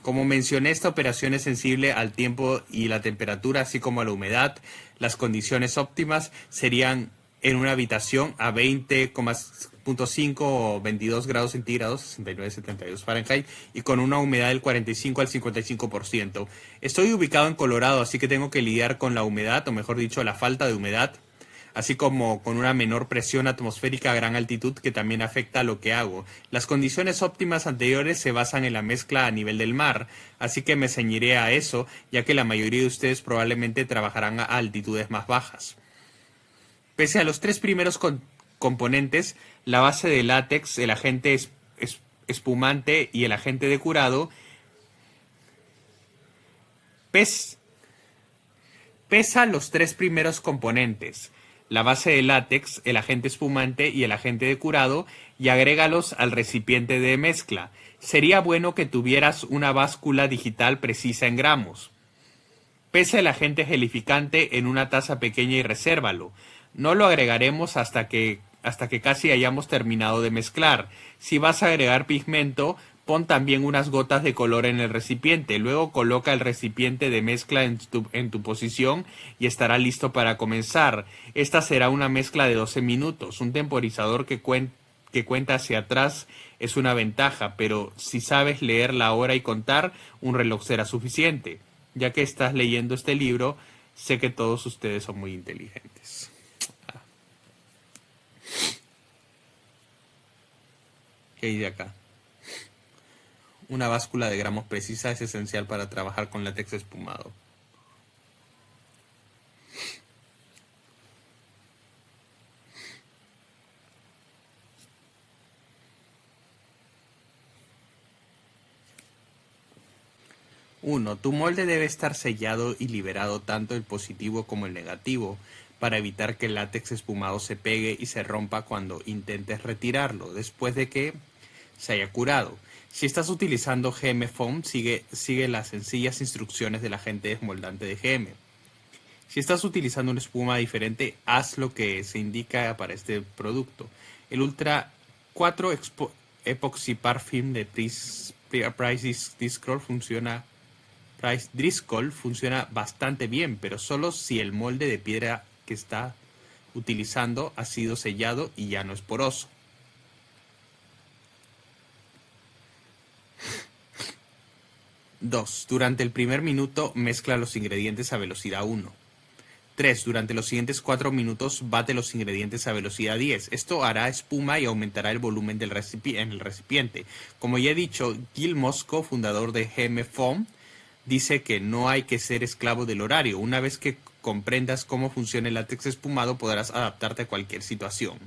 Como mencioné, esta operación es sensible al tiempo y la temperatura, así como a la humedad. Las condiciones óptimas serían en una habitación a 20,5 o 22 grados centígrados, 69,72 Fahrenheit, y con una humedad del 45 al 55%. Estoy ubicado en Colorado, así que tengo que lidiar con la humedad, o mejor dicho, la falta de humedad, así como con una menor presión atmosférica a gran altitud que también afecta a lo que hago. Las condiciones óptimas anteriores se basan en la mezcla a nivel del mar, así que me ceñiré a eso, ya que la mayoría de ustedes probablemente trabajarán a altitudes más bajas. Pese a los tres primeros componentes, la base de látex, el agente espumante y el agente de curado, pesa los tres primeros componentes, la base de látex, el agente espumante y el agente de curado, y agrégalos al recipiente de mezcla. Sería bueno que tuvieras una báscula digital precisa en gramos. Pesa el agente gelificante en una taza pequeña y resérvalo. No lo agregaremos hasta que casi hayamos terminado de mezclar. Si vas a agregar pigmento, pon también unas gotas de color en el recipiente. Luego coloca el recipiente de mezcla en tu posición y estará listo para comenzar. Esta será una mezcla de 12 minutos. Un temporizador que cuenta hacia atrás es una ventaja, pero si sabes leer la hora y contar, un reloj será suficiente. Ya que estás leyendo este libro, sé que todos ustedes son muy inteligentes. ¿Qué hay de acá? Una báscula de gramos precisa es esencial para trabajar con látex espumado. Uno, tu molde debe estar sellado y liberado tanto el positivo como el negativo para evitar que el látex espumado se pegue y se rompa cuando intentes retirarlo después de que se haya curado. Si estás utilizando GM Foam, sigue las sencillas instrucciones del agente desmoldante de GM. Si estás utilizando una espuma diferente, haz lo que se indica para este producto. El Ultra 4 Epoxy Parfum de Price Driscoll funciona bastante bien, pero solo si el molde de piedra que está utilizando ha sido sellado y ya no es poroso. 2. Durante el primer minuto mezcla los ingredientes a velocidad 1. 3. Durante los siguientes 4 minutos bate los ingredientes a velocidad 10. Esto hará espuma y aumentará el volumen en el recipiente. Como ya he dicho, Gil Mosco, fundador de GM Foam, dice que no hay que ser esclavo del horario. Una vez que comprendas cómo funciona el látex espumado, podrás adaptarte a cualquier situación.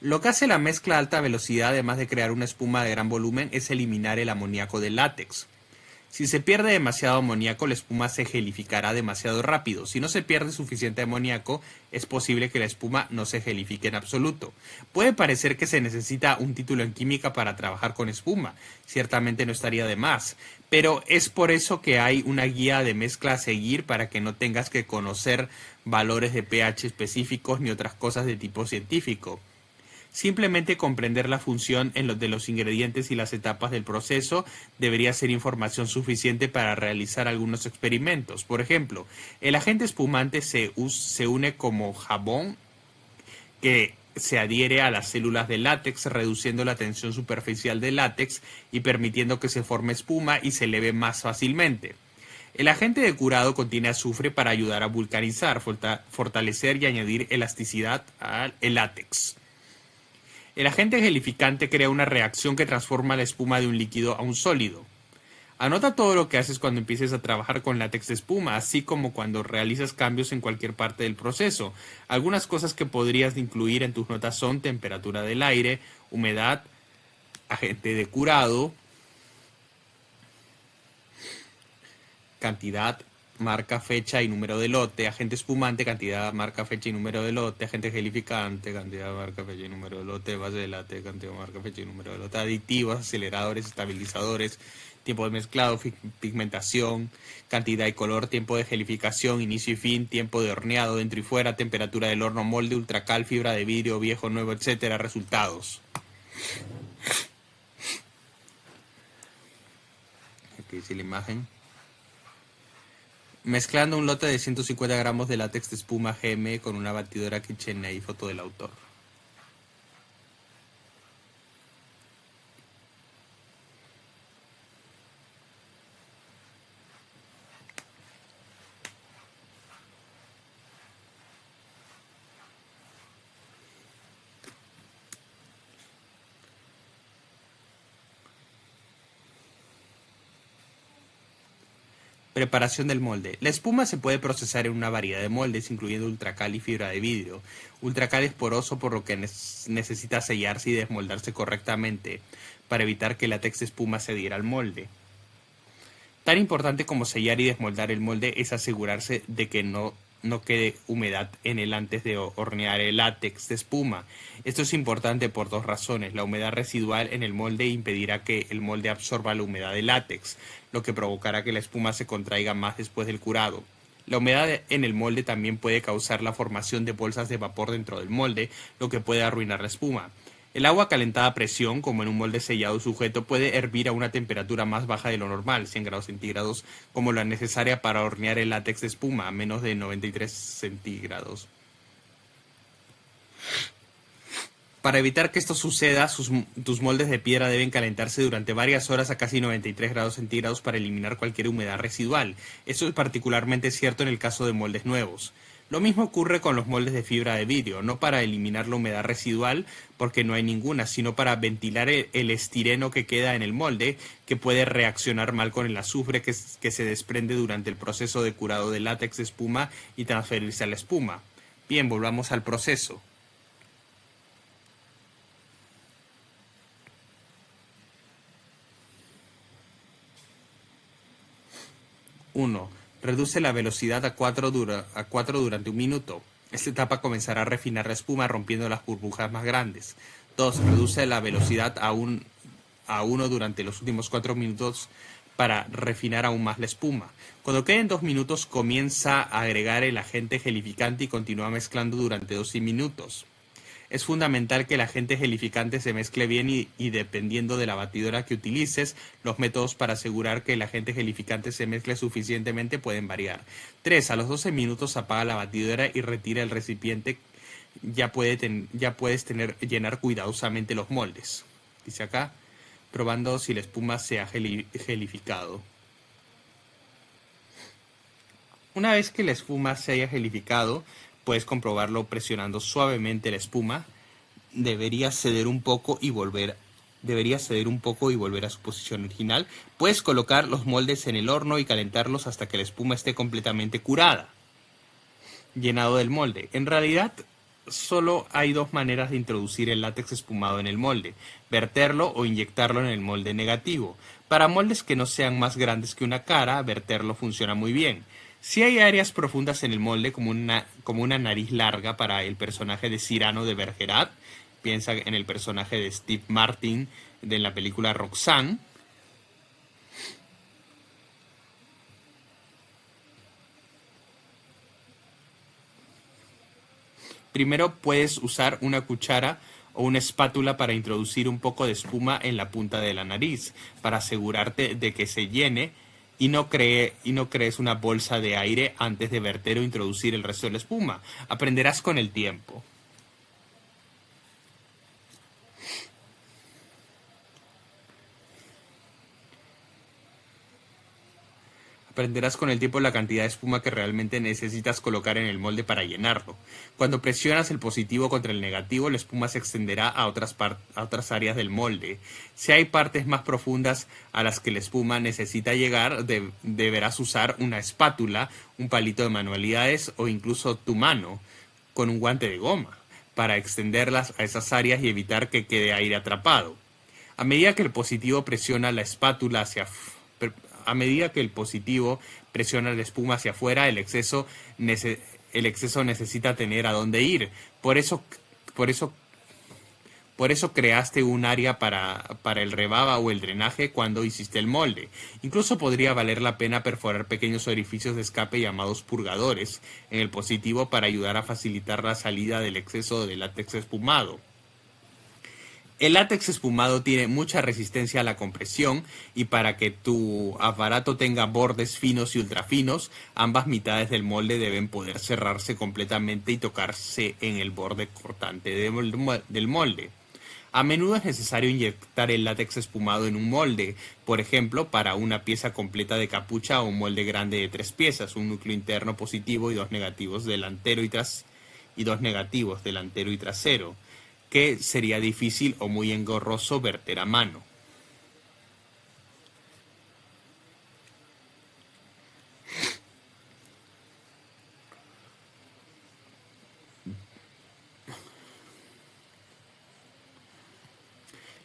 Lo que hace la mezcla a alta velocidad, además de crear una espuma de gran volumen, es eliminar el amoníaco del látex. Si se pierde demasiado amoníaco, la espuma se gelificará demasiado rápido. Si no se pierde suficiente amoníaco, es posible que la espuma no se gelifique en absoluto. Puede parecer que se necesita un título en química para trabajar con espuma. Ciertamente no estaría de más. Pero es por eso que hay una guía de mezcla a seguir para que no tengas que conocer valores de pH específicos ni otras cosas de tipo científico. Simplemente comprender la función de los ingredientes y las etapas del proceso debería ser información suficiente para realizar algunos experimentos. Por ejemplo, el agente espumante se une como jabón que se adhiere a las células de látex, reduciendo la tensión superficial del látex y permitiendo que se forme espuma y se eleve más fácilmente. El agente de curado contiene azufre para ayudar a vulcanizar, fortalecer y añadir elasticidad al látex. El agente gelificante crea una reacción que transforma la espuma de un líquido a un sólido. Anota todo lo que haces cuando empieces a trabajar con látex de espuma, así como cuando realizas cambios en cualquier parte del proceso. Algunas cosas que podrías incluir en tus notas son temperatura del aire, humedad, agente de curado, cantidad, marca, fecha y número de lote, agente espumante, cantidad, marca, fecha y número de lote, agente gelificante, cantidad, marca, fecha y número de lote, base de látex, cantidad, marca, fecha y número de lote, aditivos, aceleradores, estabilizadores, tiempo de mezclado, pigmentación, cantidad y color, tiempo de gelificación, inicio y fin, tiempo de horneado, dentro y fuera, temperatura del horno, molde, ultracal, fibra de vidrio, viejo, nuevo, etcétera. Resultados. Aquí dice la imagen. Mezclando un lote de 150 gramos de látex de espuma GM con una batidora KitchenAid, foto del autor. Preparación del molde. La espuma se puede procesar en una variedad de moldes, incluyendo ultracal y fibra de vidrio. Ultracal es poroso, por lo que necesita sellarse y desmoldarse correctamente para evitar que el látex de espuma se adhiera al molde. Tan importante como sellar y desmoldar el molde es asegurarse de que no quede humedad en él antes de hornear el látex de espuma. Esto es importante por dos razones. La humedad residual en el molde impedirá que el molde absorba la humedad del látex, lo que provocará que la espuma se contraiga más después del curado. La humedad en el molde también puede causar la formación de bolsas de vapor dentro del molde, lo que puede arruinar la espuma. El agua calentada a presión, como en un molde sellado sujeto, puede hervir a una temperatura más baja de lo normal, 100 grados centígrados, como la necesaria para hornear el látex de espuma, a menos de 93 centígrados. Para evitar que esto suceda, tus moldes de piedra deben calentarse durante varias horas a casi 93 grados centígrados para eliminar cualquier humedad residual. Esto es particularmente cierto en el caso de moldes nuevos. Lo mismo ocurre con los moldes de fibra de vidrio, no para eliminar la humedad residual, porque no hay ninguna, sino para ventilar el estireno que queda en el molde, que puede reaccionar mal con el azufre que se desprende durante el proceso de curado del látex de espuma y transferirse a la espuma. Bien, volvamos al proceso. 1. Reduce la velocidad a 4 durante un minuto. Esta etapa comenzará a refinar la espuma rompiendo las burbujas más grandes. 2. Reduce la velocidad a 1 durante los últimos 4 minutos para refinar aún más la espuma. Cuando queden 2 minutos, comienza a agregar el agente gelificante y continúa mezclando durante 12 minutos. Es fundamental que el agente gelificante se mezcle bien y dependiendo de la batidora que utilices, los métodos para asegurar que el agente gelificante se mezcle suficientemente pueden variar. 3. A los 12 minutos apaga la batidora y retira el recipiente. Ya puedes llenar cuidadosamente los moldes. Dice acá, probando si la espuma se ha gelificado. Una vez que la espuma se haya gelificado, puedes comprobarlo presionando suavemente la espuma. Debería ceder un poco y volver a su posición original. Puedes colocar los moldes en el horno y calentarlos hasta que la espuma esté completamente curada. Llenado del molde. En realidad, solo hay dos maneras de introducir el látex espumado en el molde: verterlo o inyectarlo en el molde negativo. Para moldes que no sean más grandes que una cara, verterlo funciona muy bien. Si hay áreas profundas en el molde, como una nariz larga para el personaje de Cyrano de Bergerac, piensa en el personaje de Steve Martin de la película Roxanne. Primero puedes usar una cuchara o una espátula para introducir un poco de espuma en la punta de la nariz, para asegurarte de que se llene y no crees una bolsa de aire antes de verter o introducir el resto de la espuma. Aprenderás con el tiempo. Aprenderás con el tiempo la cantidad de espuma que realmente necesitas colocar en el molde para llenarlo. Cuando presionas el positivo contra el negativo, la espuma se extenderá a otras áreas del molde. Si hay partes más profundas a las que la espuma necesita llegar, deberás usar una espátula, un palito de manualidades o incluso tu mano con un guante de goma para extenderlas a esas áreas y evitar que quede aire atrapado. A medida que el positivo presiona la espátula a medida que el positivo presiona la espuma hacia afuera, el exceso necesita tener a dónde ir. Por eso creaste un área para el rebaba o el drenaje cuando hiciste el molde. Incluso podría valer la pena perforar pequeños orificios de escape llamados purgadores en el positivo para ayudar a facilitar la salida del exceso de látex espumado. El látex espumado tiene mucha resistencia a la compresión y para que tu aparato tenga bordes finos y ultrafinos, ambas mitades del molde deben poder cerrarse completamente y tocarse en el borde cortante del molde. A menudo es necesario inyectar el látex espumado en un molde, por ejemplo, para una pieza completa de capucha o un molde grande de 3 piezas, un núcleo interno positivo y dos negativos delantero y trasero, que sería difícil o muy engorroso verter a mano.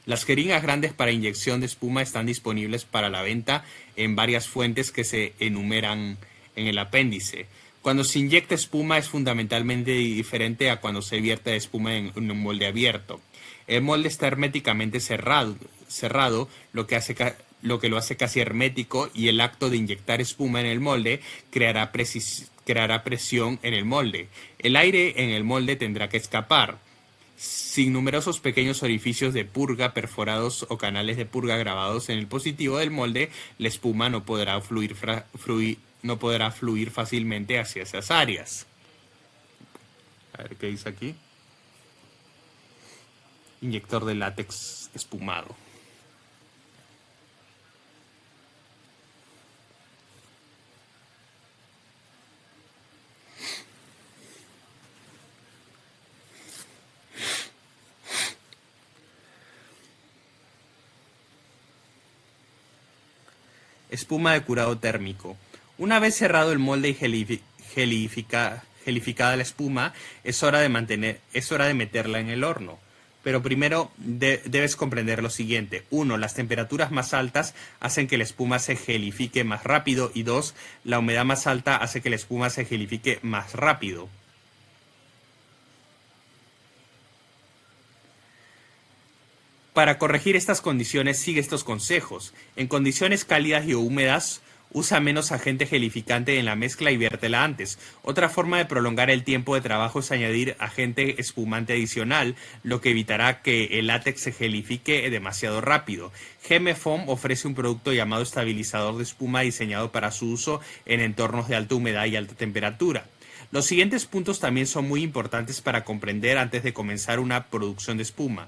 Las jeringas grandes para inyección de espuma están disponibles para la venta en varias fuentes que se enumeran en el apéndice. Cuando se inyecta espuma es fundamentalmente diferente a cuando se vierte espuma en un molde abierto. El molde está herméticamente cerrado, lo que lo hace casi hermético, y el acto de inyectar espuma en el molde creará presión en el molde. El aire en el molde tendrá que escapar. Sin numerosos pequeños orificios de purga perforados o canales de purga grabados en el positivo del molde, la espuma no podrá fluir fácilmente hacia esas áreas. A ver qué dice aquí. Inyector de látex espumado. Espuma de curado térmico. Una vez cerrado el molde y gelificada la espuma, es hora de meterla en el horno. Pero primero debes comprender lo siguiente. 1. Las temperaturas más altas hacen que la espuma se gelifique más rápido. Y 2. La humedad más alta hace que la espuma se gelifique más rápido. Para corregir estas condiciones, sigue estos consejos. En condiciones cálidas y húmedas, usa menos agente gelificante en la mezcla y viértela antes. Otra forma de prolongar el tiempo de trabajo es añadir agente espumante adicional, lo que evitará que el látex se gelifique demasiado rápido. GM-Foam ofrece un producto llamado estabilizador de espuma diseñado para su uso en entornos de alta humedad y alta temperatura. Los siguientes puntos también son muy importantes para comprender antes de comenzar una producción de espuma.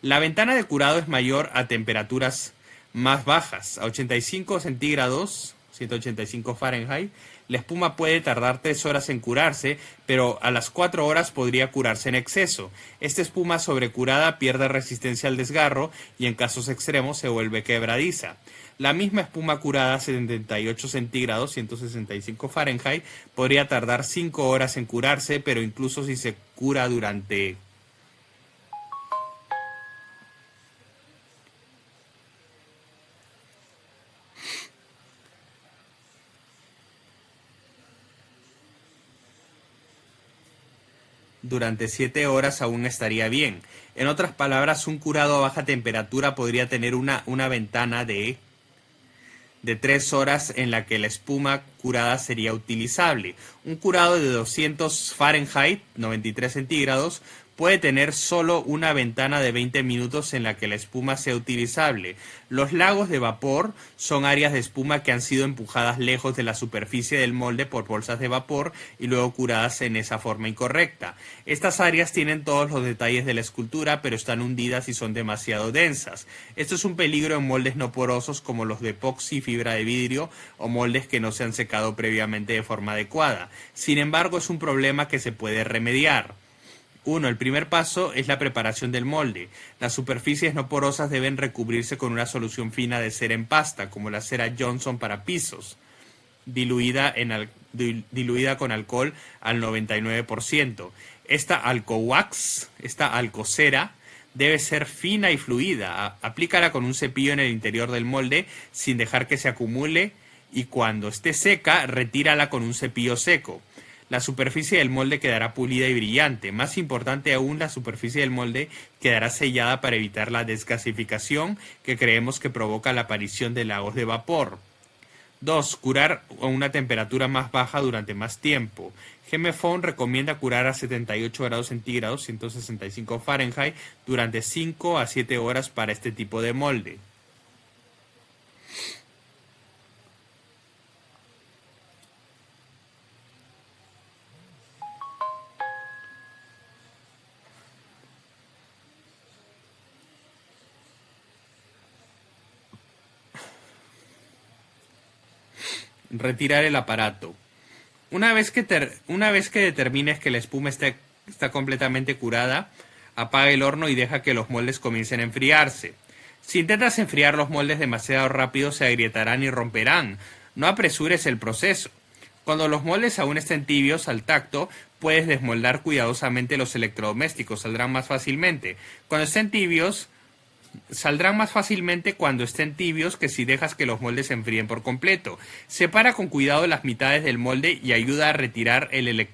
La ventana de curado es mayor a temperaturas más bajas, a 85 centígrados, 185 Fahrenheit. La espuma puede tardar 3 horas en curarse, pero a las 4 horas podría curarse en exceso. Esta espuma sobrecurada pierde resistencia al desgarro y en casos extremos se vuelve quebradiza. La misma espuma curada a 78 centígrados, 165 Fahrenheit, podría tardar 5 horas en curarse, pero incluso si se cura durante durante 7 horas aún estaría bien. En otras palabras, un curado a baja temperatura podría tener una ventana de 3 horas en la que la espuma curada sería utilizable. Un curado de 200 Fahrenheit, 93 centígrados, puede tener solo una ventana de 20 minutos en la que la espuma sea utilizable. Los lagos de vapor son áreas de espuma que han sido empujadas lejos de la superficie del molde por bolsas de vapor y luego curadas en esa forma incorrecta. Estas áreas tienen todos los detalles de la escultura, pero están hundidas y son demasiado densas. Esto es un peligro en moldes no porosos como los de epoxi, fibra de vidrio o moldes que no se han secado previamente de forma adecuada. Sin embargo, es un problema que se puede remediar. 1. El primer paso es la preparación del molde. Las superficies no porosas deben recubrirse con una solución fina de cera en pasta, como la cera Johnson para pisos, diluida con alcohol al 99%. Esta alcowax, esta alcocera, debe ser fina y fluida. Aplícala con un cepillo en el interior del molde sin dejar que se acumule y cuando esté seca, retírala con un cepillo seco. La superficie del molde quedará pulida y brillante. Más importante aún, la superficie del molde quedará sellada para evitar la desgasificación que creemos que provoca la aparición de lagos de vapor. 2. Curar a una temperatura más baja durante más tiempo. GMFON recomienda curar a 78 grados centígrados, 165 Fahrenheit, durante 5 a 7 horas para este tipo de molde. Retirar el aparato. Una vez que determines que la espuma está completamente curada, apaga el horno y deja que los moldes comiencen a enfriarse. Si intentas enfriar los moldes demasiado rápido, se agrietarán y romperán. No apresures el proceso. Cuando los moldes aún estén tibios al tacto, puedes desmoldar cuidadosamente los electrodomésticos. Saldrán más fácilmente. Saldrán más fácilmente cuando estén tibios que si dejas que los moldes se enfríen por completo. Separa con cuidado las mitades del molde y ayuda a retirar el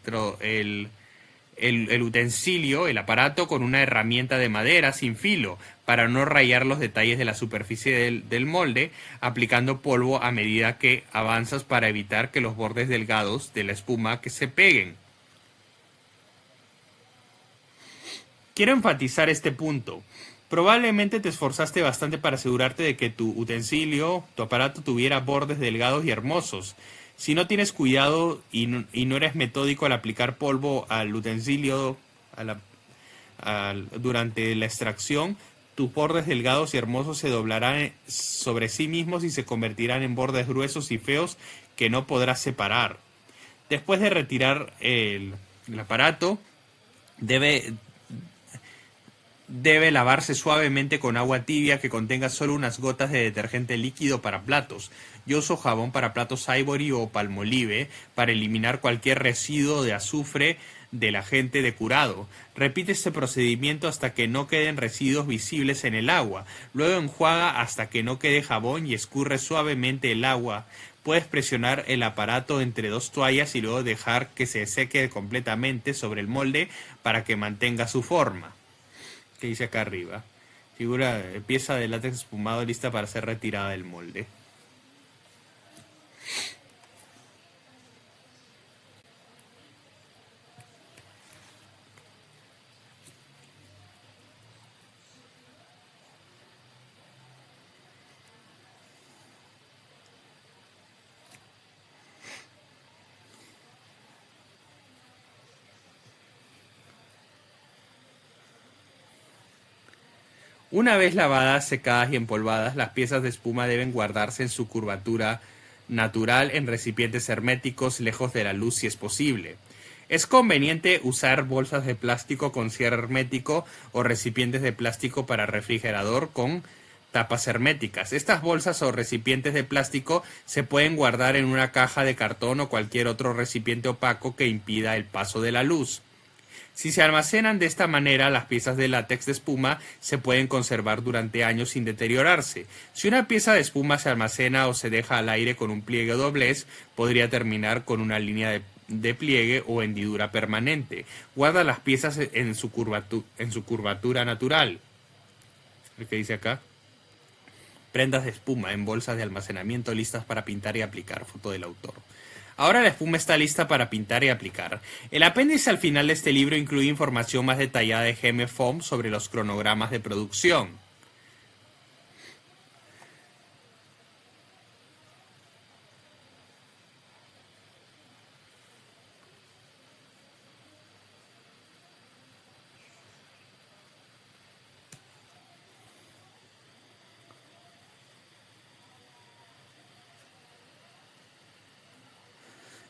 utensilio, el aparato, con una herramienta de madera sin filo para no rayar los detalles de la superficie del molde, aplicando polvo a medida que avanzas para evitar que los bordes delgados de la espuma que se peguen. Quiero enfatizar este punto. Probablemente te esforzaste bastante para asegurarte de que tu utensilio, tu aparato, tuviera bordes delgados y hermosos. Si no tienes cuidado y no eres metódico al aplicar polvo al utensilio durante la extracción, tus bordes delgados y hermosos se doblarán sobre sí mismos y se convertirán en bordes gruesos y feos que no podrás separar. Después de retirar el aparato, debe lavarse suavemente con agua tibia que contenga solo unas gotas de detergente líquido para platos. Yo uso jabón para platos Ivory o Palmolive para eliminar cualquier residuo de azufre del agente de curado. Repite este procedimiento hasta que no queden residuos visibles en el agua. Luego enjuaga hasta que no quede jabón y escurre suavemente el agua. Puedes presionar el aparato entre dos toallas y luego dejar que se seque completamente sobre el molde para que mantenga su forma. Que dice acá arriba, pieza de látex espumado lista para ser retirada del molde. Una vez lavadas, secadas y empolvadas, las piezas de espuma deben guardarse en su curvatura natural en recipientes herméticos lejos de la luz si es posible. Es conveniente usar bolsas de plástico con cierre hermético o recipientes de plástico para refrigerador con tapas herméticas. Estas bolsas o recipientes de plástico se pueden guardar en una caja de cartón o cualquier otro recipiente opaco que impida el paso de la luz. Si se almacenan de esta manera, las piezas de látex de espuma se pueden conservar durante años sin deteriorarse. Si una pieza de espuma se almacena o se deja al aire con un pliegue o doblez, podría terminar con una línea de pliegue o hendidura permanente. Guarda las piezas en su curvatura natural. ¿El que dice acá? Prendas de espuma en bolsas de almacenamiento listas para pintar y aplicar. Foto del autor. Ahora la espuma está lista para pintar y aplicar. El apéndice al final de este libro incluye información más detallada de GM Foam sobre los cronogramas de producción.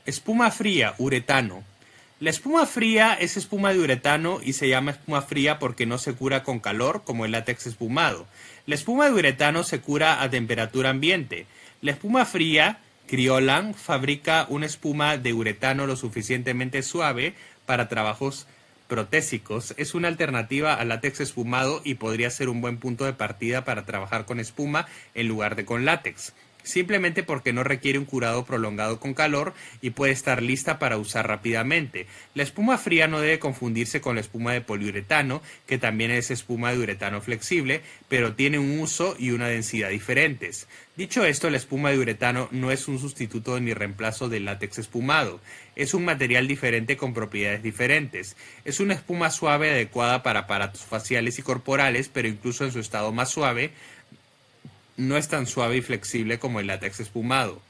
Espuma fría, uretano. La espuma fría es espuma de uretano y se llama espuma fría porque no se cura con calor como el látex espumado. La espuma de uretano se cura a temperatura ambiente. La espuma fría, Kryolan, fabrica una espuma de uretano lo suficientemente suave para trabajos protésicos. Es una alternativa al látex espumado y podría ser un buen punto de partida para trabajar con espuma en lugar de con látex, simplemente porque no requiere un curado prolongado con calor y puede estar lista para usar rápidamente. La espuma fría no debe confundirse con la espuma de poliuretano, que también es espuma de uretano flexible, pero tiene un uso y una densidad diferentes. Dicho esto, la espuma de uretano no es un sustituto ni reemplazo del látex espumado. Es un material diferente con propiedades diferentes. Es una espuma suave adecuada para aparatos faciales y corporales, pero incluso en su estado más suave, no es tan suave y flexible como el látex espumado.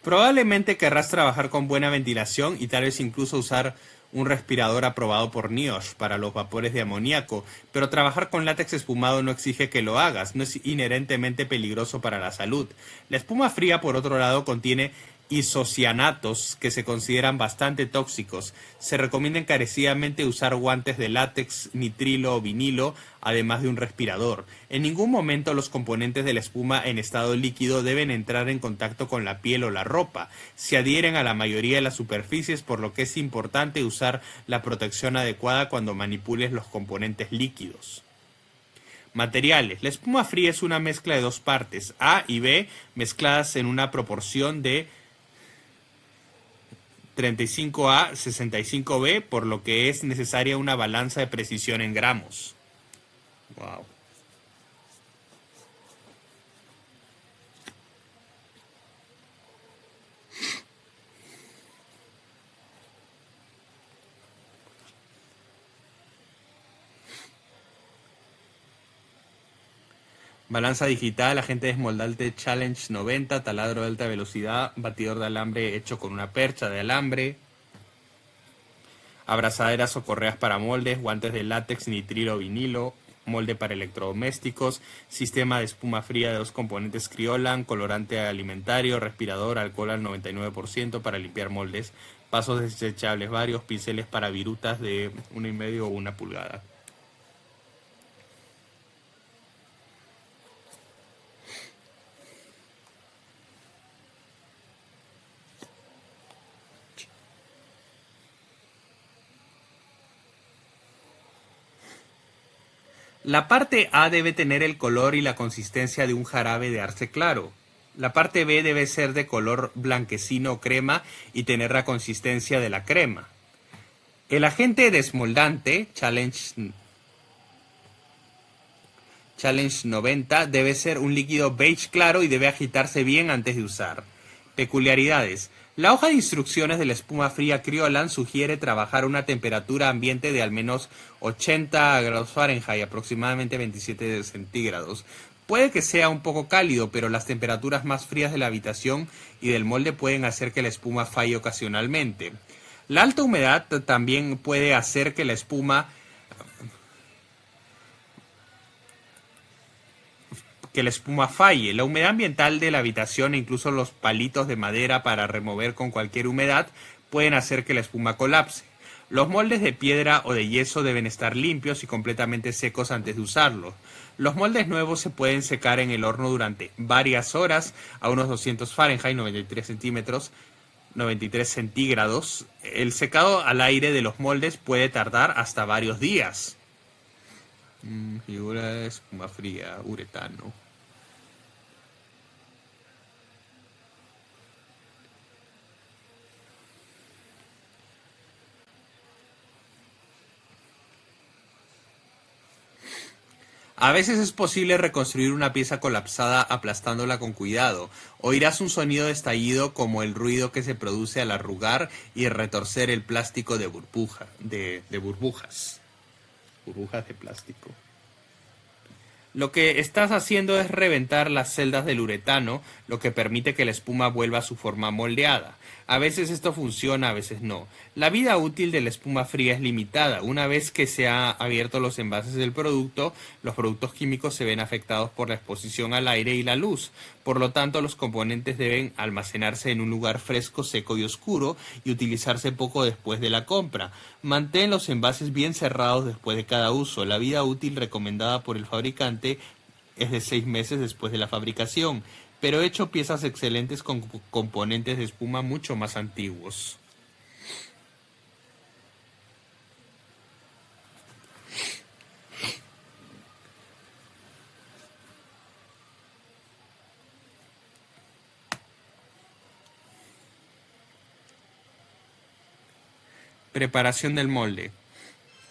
Probablemente querrás trabajar con buena ventilación y tal vez incluso usar un respirador aprobado por NIOSH para los vapores de amoníaco, pero trabajar con látex espumado no exige que lo hagas, no es inherentemente peligroso para la salud. La espuma fría, por otro lado, contiene isocianatos que se consideran bastante tóxicos. Se recomienda encarecidamente usar guantes de látex, nitrilo o vinilo, además de un respirador. En ningún momento los componentes de la espuma en estado líquido deben entrar en contacto con la piel o la ropa. Se adhieren a la mayoría de las superficies, por lo que es importante usar la protección adecuada cuando manipules los componentes líquidos. Materiales. La espuma fría es una mezcla de dos partes, A y B, mezcladas en una proporción de 35A, 65B, por lo que es necesaria una balanza de precisión en gramos. Wow. Balanza digital, agente desmoldante Challenge 90, taladro de alta velocidad, batidor de alambre hecho con una percha de alambre, abrazaderas o correas para moldes, guantes de látex, nitrilo o vinilo, molde para electrodomésticos, sistema de espuma fría de dos componentes Kryolan, colorante alimentario, respirador, alcohol al 99% para limpiar moldes, vasos desechables varios, pinceles para virutas de 1,5 o 1 pulgada. La parte A debe tener el color y la consistencia de un jarabe de arce claro. La parte B debe ser de color blanquecino o crema y tener la consistencia de la crema. El agente desmoldante, Challenge 90, debe ser un líquido beige claro y debe agitarse bien antes de usar. Peculiaridades. La hoja de instrucciones de la espuma fría Kryolan sugiere trabajar a una temperatura ambiente de al menos 80 grados Fahrenheit, aproximadamente 27 centígrados. Puede que sea un poco cálido, pero las temperaturas más frías de la habitación y del molde pueden hacer que la espuma falle ocasionalmente. La alta humedad también puede hacer que la espuma falle. La humedad ambiental de la habitación e incluso los palitos de madera para remover con cualquier humedad pueden hacer que la espuma colapse. Los moldes de piedra o de yeso deben estar limpios y completamente secos antes de usarlos. Los moldes nuevos se pueden secar en el horno durante varias horas a unos 200 Fahrenheit, 93 centígrados. El secado al aire de los moldes puede tardar hasta varios días. Figura de espuma fría, uretano. A veces es posible reconstruir una pieza colapsada aplastándola con cuidado. Oirás un sonido de estallido como el ruido que se produce al arrugar y retorcer el plástico de burbujas. Burbujas de plástico. Lo que estás haciendo es reventar las celdas del uretano, lo que permite que la espuma vuelva a su forma moldeada. A veces esto funciona, a veces no. La vida útil de la espuma fría es limitada. Una vez que se han abierto los envases del producto, los productos químicos se ven afectados por la exposición al aire y la luz. Por lo tanto, los componentes deben almacenarse en un lugar fresco, seco y oscuro y utilizarse poco después de la compra. Mantén los envases bien cerrados después de cada uso. La vida útil recomendada por el fabricante es de 6 meses después de la fabricación, pero he hecho piezas excelentes con componentes de espuma mucho más antiguos. Preparación del molde.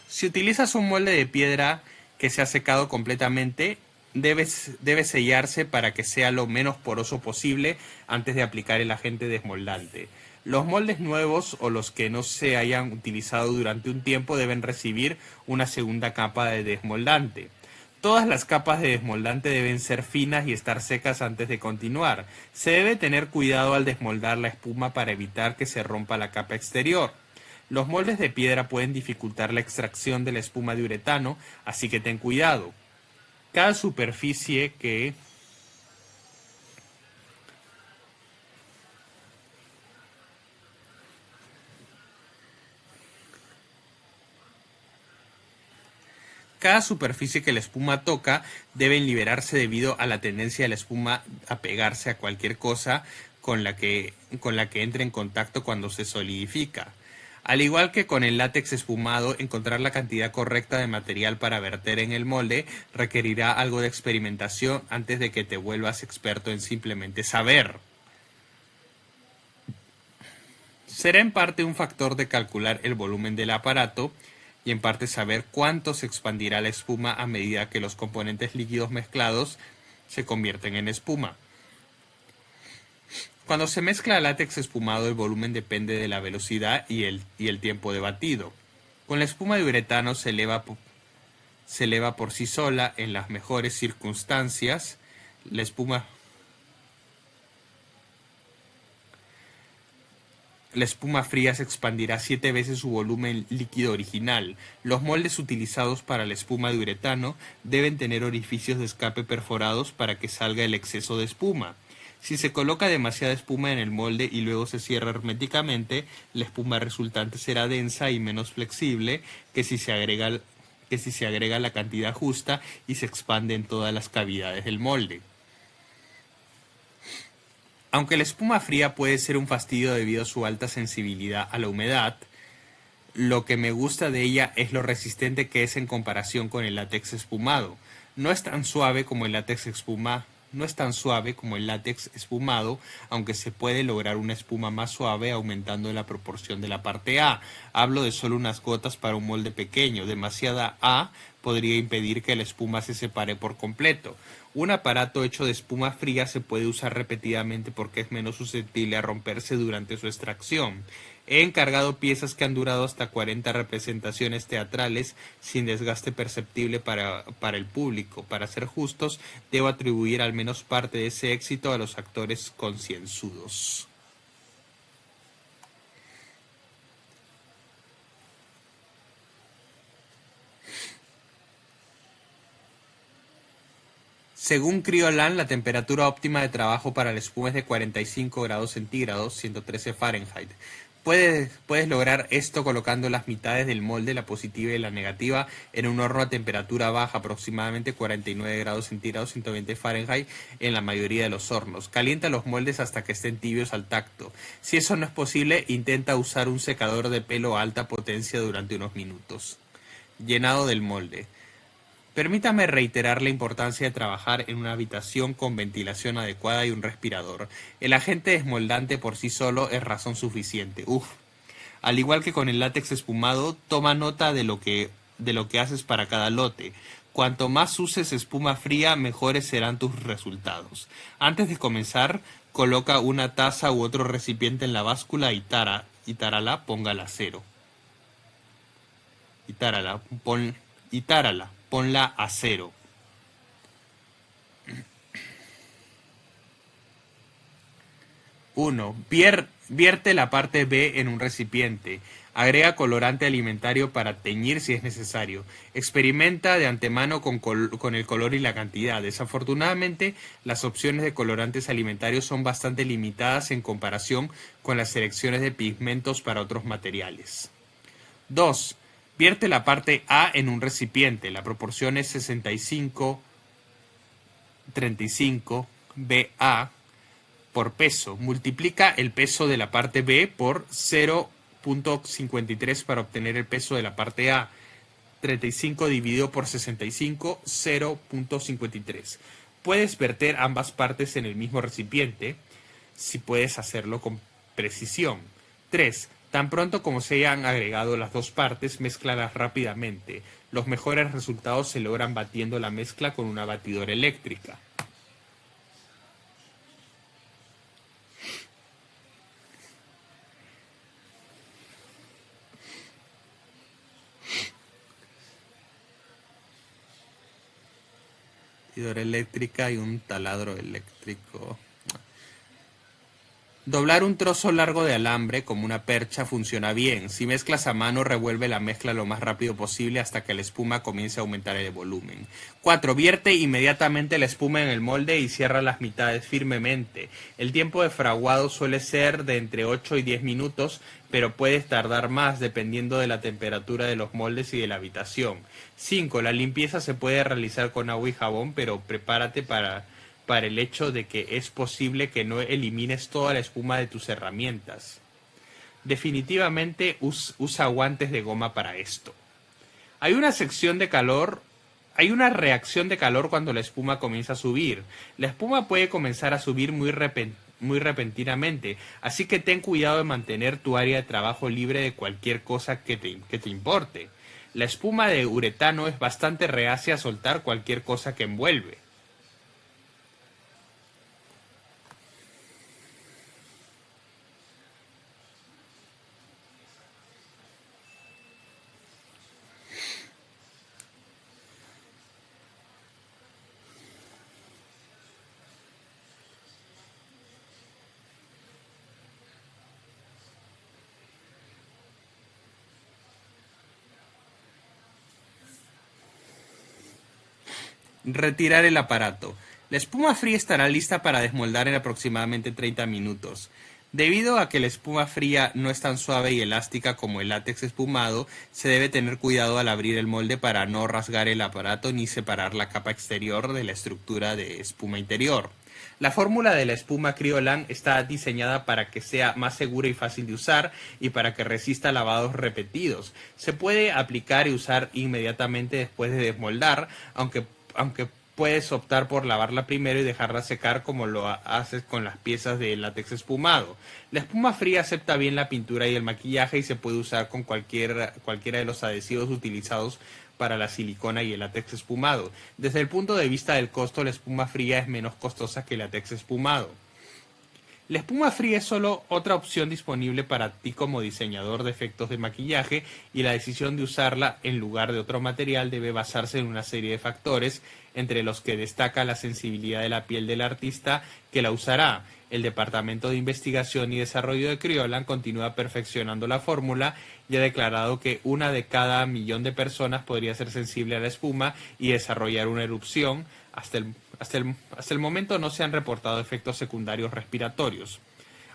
Si utilizas un molde de piedra que se ha secado completamente, debe sellarse para que sea lo menos poroso posible antes de aplicar el agente desmoldante. Los moldes nuevos o los que no se hayan utilizado durante un tiempo deben recibir una segunda capa de desmoldante. Todas las capas de desmoldante deben ser finas y estar secas antes de continuar. Se debe tener cuidado al desmoldar la espuma para evitar que se rompa la capa exterior. Los moldes de piedra pueden dificultar la extracción de la espuma de uretano, así que ten cuidado. Cada superficie que la espuma toca deben liberarse debido a la tendencia de la espuma a pegarse a cualquier cosa con la que entre en contacto cuando se solidifica. Al igual que con el látex espumado, encontrar la cantidad correcta de material para verter en el molde requerirá algo de experimentación antes de que te vuelvas experto en simplemente saber. Será en parte un factor de calcular el volumen del aparato y en parte saber cuánto se expandirá la espuma a medida que los componentes líquidos mezclados se convierten en espuma. Cuando se mezcla látex espumado, el volumen depende de la velocidad y el tiempo de batido. Con la espuma de uretano se eleva por sí sola en las mejores circunstancias. La espuma fría se expandirá 7 veces su volumen líquido original. Los moldes utilizados para la espuma de uretano deben tener orificios de escape perforados para que salga el exceso de espuma. Si se coloca demasiada espuma en el molde y luego se cierra herméticamente, la espuma resultante será densa y menos flexible que si se agrega la cantidad justa y se expande en todas las cavidades del molde. Aunque la espuma fría puede ser un fastidio debido a su alta sensibilidad a la humedad, lo que me gusta de ella es lo resistente que es en comparación con el látex espumado. No es tan suave como el látex espumado, aunque se puede lograr una espuma más suave aumentando la proporción de la parte A. Hablo de solo unas gotas para un molde pequeño. Demasiada A podría impedir que la espuma se separe por completo. Un aparato hecho de espuma fría se puede usar repetidamente porque es menos susceptible a romperse durante su extracción. He encargado piezas que han durado hasta 40 representaciones teatrales sin desgaste perceptible para el público. Para ser justos, debo atribuir al menos parte de ese éxito a los actores concienzudos. Según Criolan, la temperatura óptima de trabajo para la espuma es de 45 grados centígrados, 113 Fahrenheit. Puedes lograr esto colocando las mitades del molde, la positiva y la negativa, en un horno a temperatura baja, aproximadamente 49 grados centígrados, 120 Fahrenheit, en la mayoría de los hornos. Calienta los moldes hasta que estén tibios al tacto. Si eso no es posible, intenta usar un secador de pelo a alta potencia durante unos minutos. Llenado del molde. Permítame reiterar la importancia de trabajar en una habitación con ventilación adecuada y un respirador. El agente desmoldante por sí solo es razón suficiente. Al igual que con el látex espumado, toma nota de lo que haces para cada lote. Cuanto más uses espuma fría, mejores serán tus resultados. Antes de comenzar, coloca una taza u otro recipiente en la báscula y tárala, póngala a cero. Y tárala, ponla a cero. 1. Vierte la parte B en un recipiente. Agrega colorante alimentario para teñir si es necesario. Experimenta de antemano con el color y la cantidad. Desafortunadamente, las opciones de colorantes alimentarios son bastante limitadas en comparación con las selecciones de pigmentos para otros materiales. 2. Vierte la parte A en un recipiente. La proporción es 65-35 BA por peso. Multiplica el peso de la parte B por 0.53 para obtener el peso de la parte A. 35 dividido por 65, 0.53. Puedes verter ambas partes en el mismo recipiente, si puedes hacerlo con precisión. 3. Tan pronto como se hayan agregado las dos partes, mézclalas rápidamente. Los mejores resultados se logran batiendo la mezcla con una batidora eléctrica. Batidora eléctrica y un taladro eléctrico. Doblar un trozo largo de alambre como una percha funciona bien. Si mezclas a mano, revuelve la mezcla lo más rápido posible hasta que la espuma comience a aumentar el volumen. 4. Vierte inmediatamente la espuma en el molde y cierra las mitades firmemente. El tiempo de fraguado suele ser de entre 8 y 10 minutos, pero puedes tardar más dependiendo de la temperatura de los moldes y de la habitación. 5. La limpieza se puede realizar con agua y jabón, pero prepárate para el hecho de que es posible que no elimines toda la espuma de tus herramientas. Definitivamente usa guantes de goma para esto. Hay una reacción de calor cuando la espuma comienza a subir. La espuma puede comenzar a subir muy repentinamente, así que ten cuidado de mantener tu área de trabajo libre de cualquier cosa que te importe. La espuma de uretano es bastante reacia a soltar cualquier cosa que envuelve. Retirar el aparato. La espuma fría estará lista para desmoldar en aproximadamente 30 minutos. Debido a que la espuma fría no es tan suave y elástica como el látex espumado, se debe tener cuidado al abrir el molde para no rasgar el aparato ni separar la capa exterior de la estructura de espuma interior. La fórmula de la espuma Kryolan está diseñada para que sea más segura y fácil de usar y para que resista lavados repetidos. Se puede aplicar y usar inmediatamente después de desmoldar, aunque puedes optar por lavarla primero y dejarla secar como lo haces con las piezas de látex espumado. La espuma fría acepta bien la pintura y el maquillaje y se puede usar con cualquiera de los adhesivos utilizados para la silicona y el látex espumado. Desde el punto de vista del costo, la espuma fría es menos costosa que el látex espumado. La espuma fría es solo otra opción disponible para ti como diseñador de efectos de maquillaje, y la decisión de usarla en lugar de otro material debe basarse en una serie de factores, entre los que destaca la sensibilidad de la piel del artista que la usará. El Departamento de Investigación y Desarrollo de Kryolan continúa perfeccionando la fórmula y ha declarado que 1 de cada 1.000.000 de personas podría ser sensible a la espuma y desarrollar una erupción. Hasta el momento no se han reportado efectos secundarios respiratorios.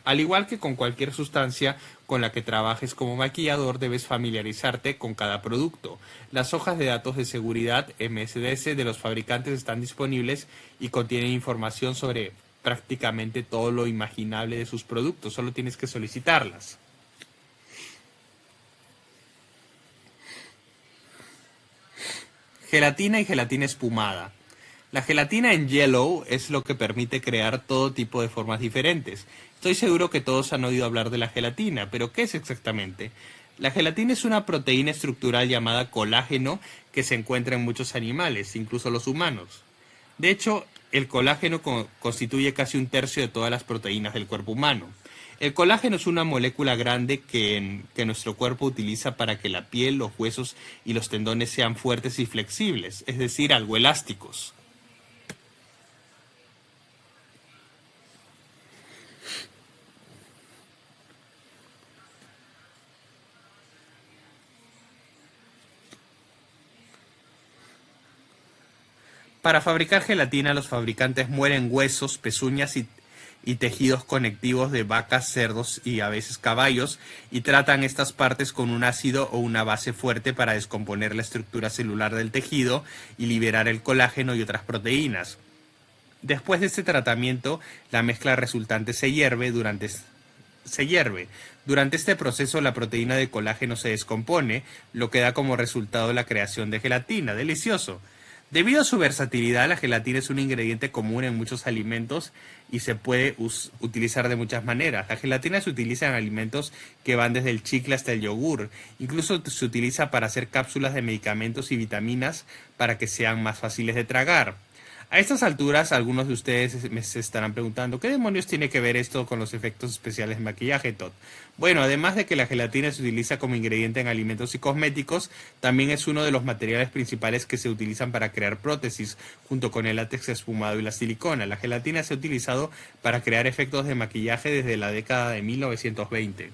Al igual que con cualquier sustancia con la que trabajes como maquillador, debes familiarizarte con cada producto. Las hojas de datos de seguridad MSDS de los fabricantes están disponibles y contienen información sobre prácticamente todo lo imaginable de sus productos. Solo tienes que solicitarlas. Gelatina y gelatina espumada. La gelatina en hielo es lo que permite crear todo tipo de formas diferentes. Estoy seguro que todos han oído hablar de la gelatina, pero ¿qué es exactamente? La gelatina es una proteína estructural llamada colágeno que se encuentra en muchos animales, incluso los humanos. De hecho, el colágeno constituye casi un tercio de todas las proteínas del cuerpo humano. El colágeno es una molécula grande que nuestro cuerpo utiliza para que la piel, los huesos y los tendones sean fuertes y flexibles, es decir, algo elásticos. Para fabricar gelatina, los fabricantes muelen huesos, pezuñas y tejidos conectivos de vacas, cerdos y a veces caballos y tratan estas partes con un ácido o una base fuerte para descomponer la estructura celular del tejido y liberar el colágeno y otras proteínas. Después de este tratamiento, la mezcla resultante se hierve. Durante este proceso, la proteína de colágeno se descompone, lo que da como resultado la creación de gelatina. ¡Delicioso! Debido a su versatilidad, la gelatina es un ingrediente común en muchos alimentos y se puede utilizar de muchas maneras. La gelatina se utiliza en alimentos que van desde el chicle hasta el yogur. Incluso se utiliza para hacer cápsulas de medicamentos y vitaminas para que sean más fáciles de tragar. A estas alturas, algunos de ustedes se estarán preguntando, ¿qué demonios tiene que ver esto con los efectos especiales de maquillaje, Todd? Bueno, además de que la gelatina se utiliza como ingrediente en alimentos y cosméticos, también es uno de los materiales principales que se utilizan para crear prótesis, junto con el látex espumado y la silicona. La gelatina se ha utilizado para crear efectos de maquillaje desde la década de 1920.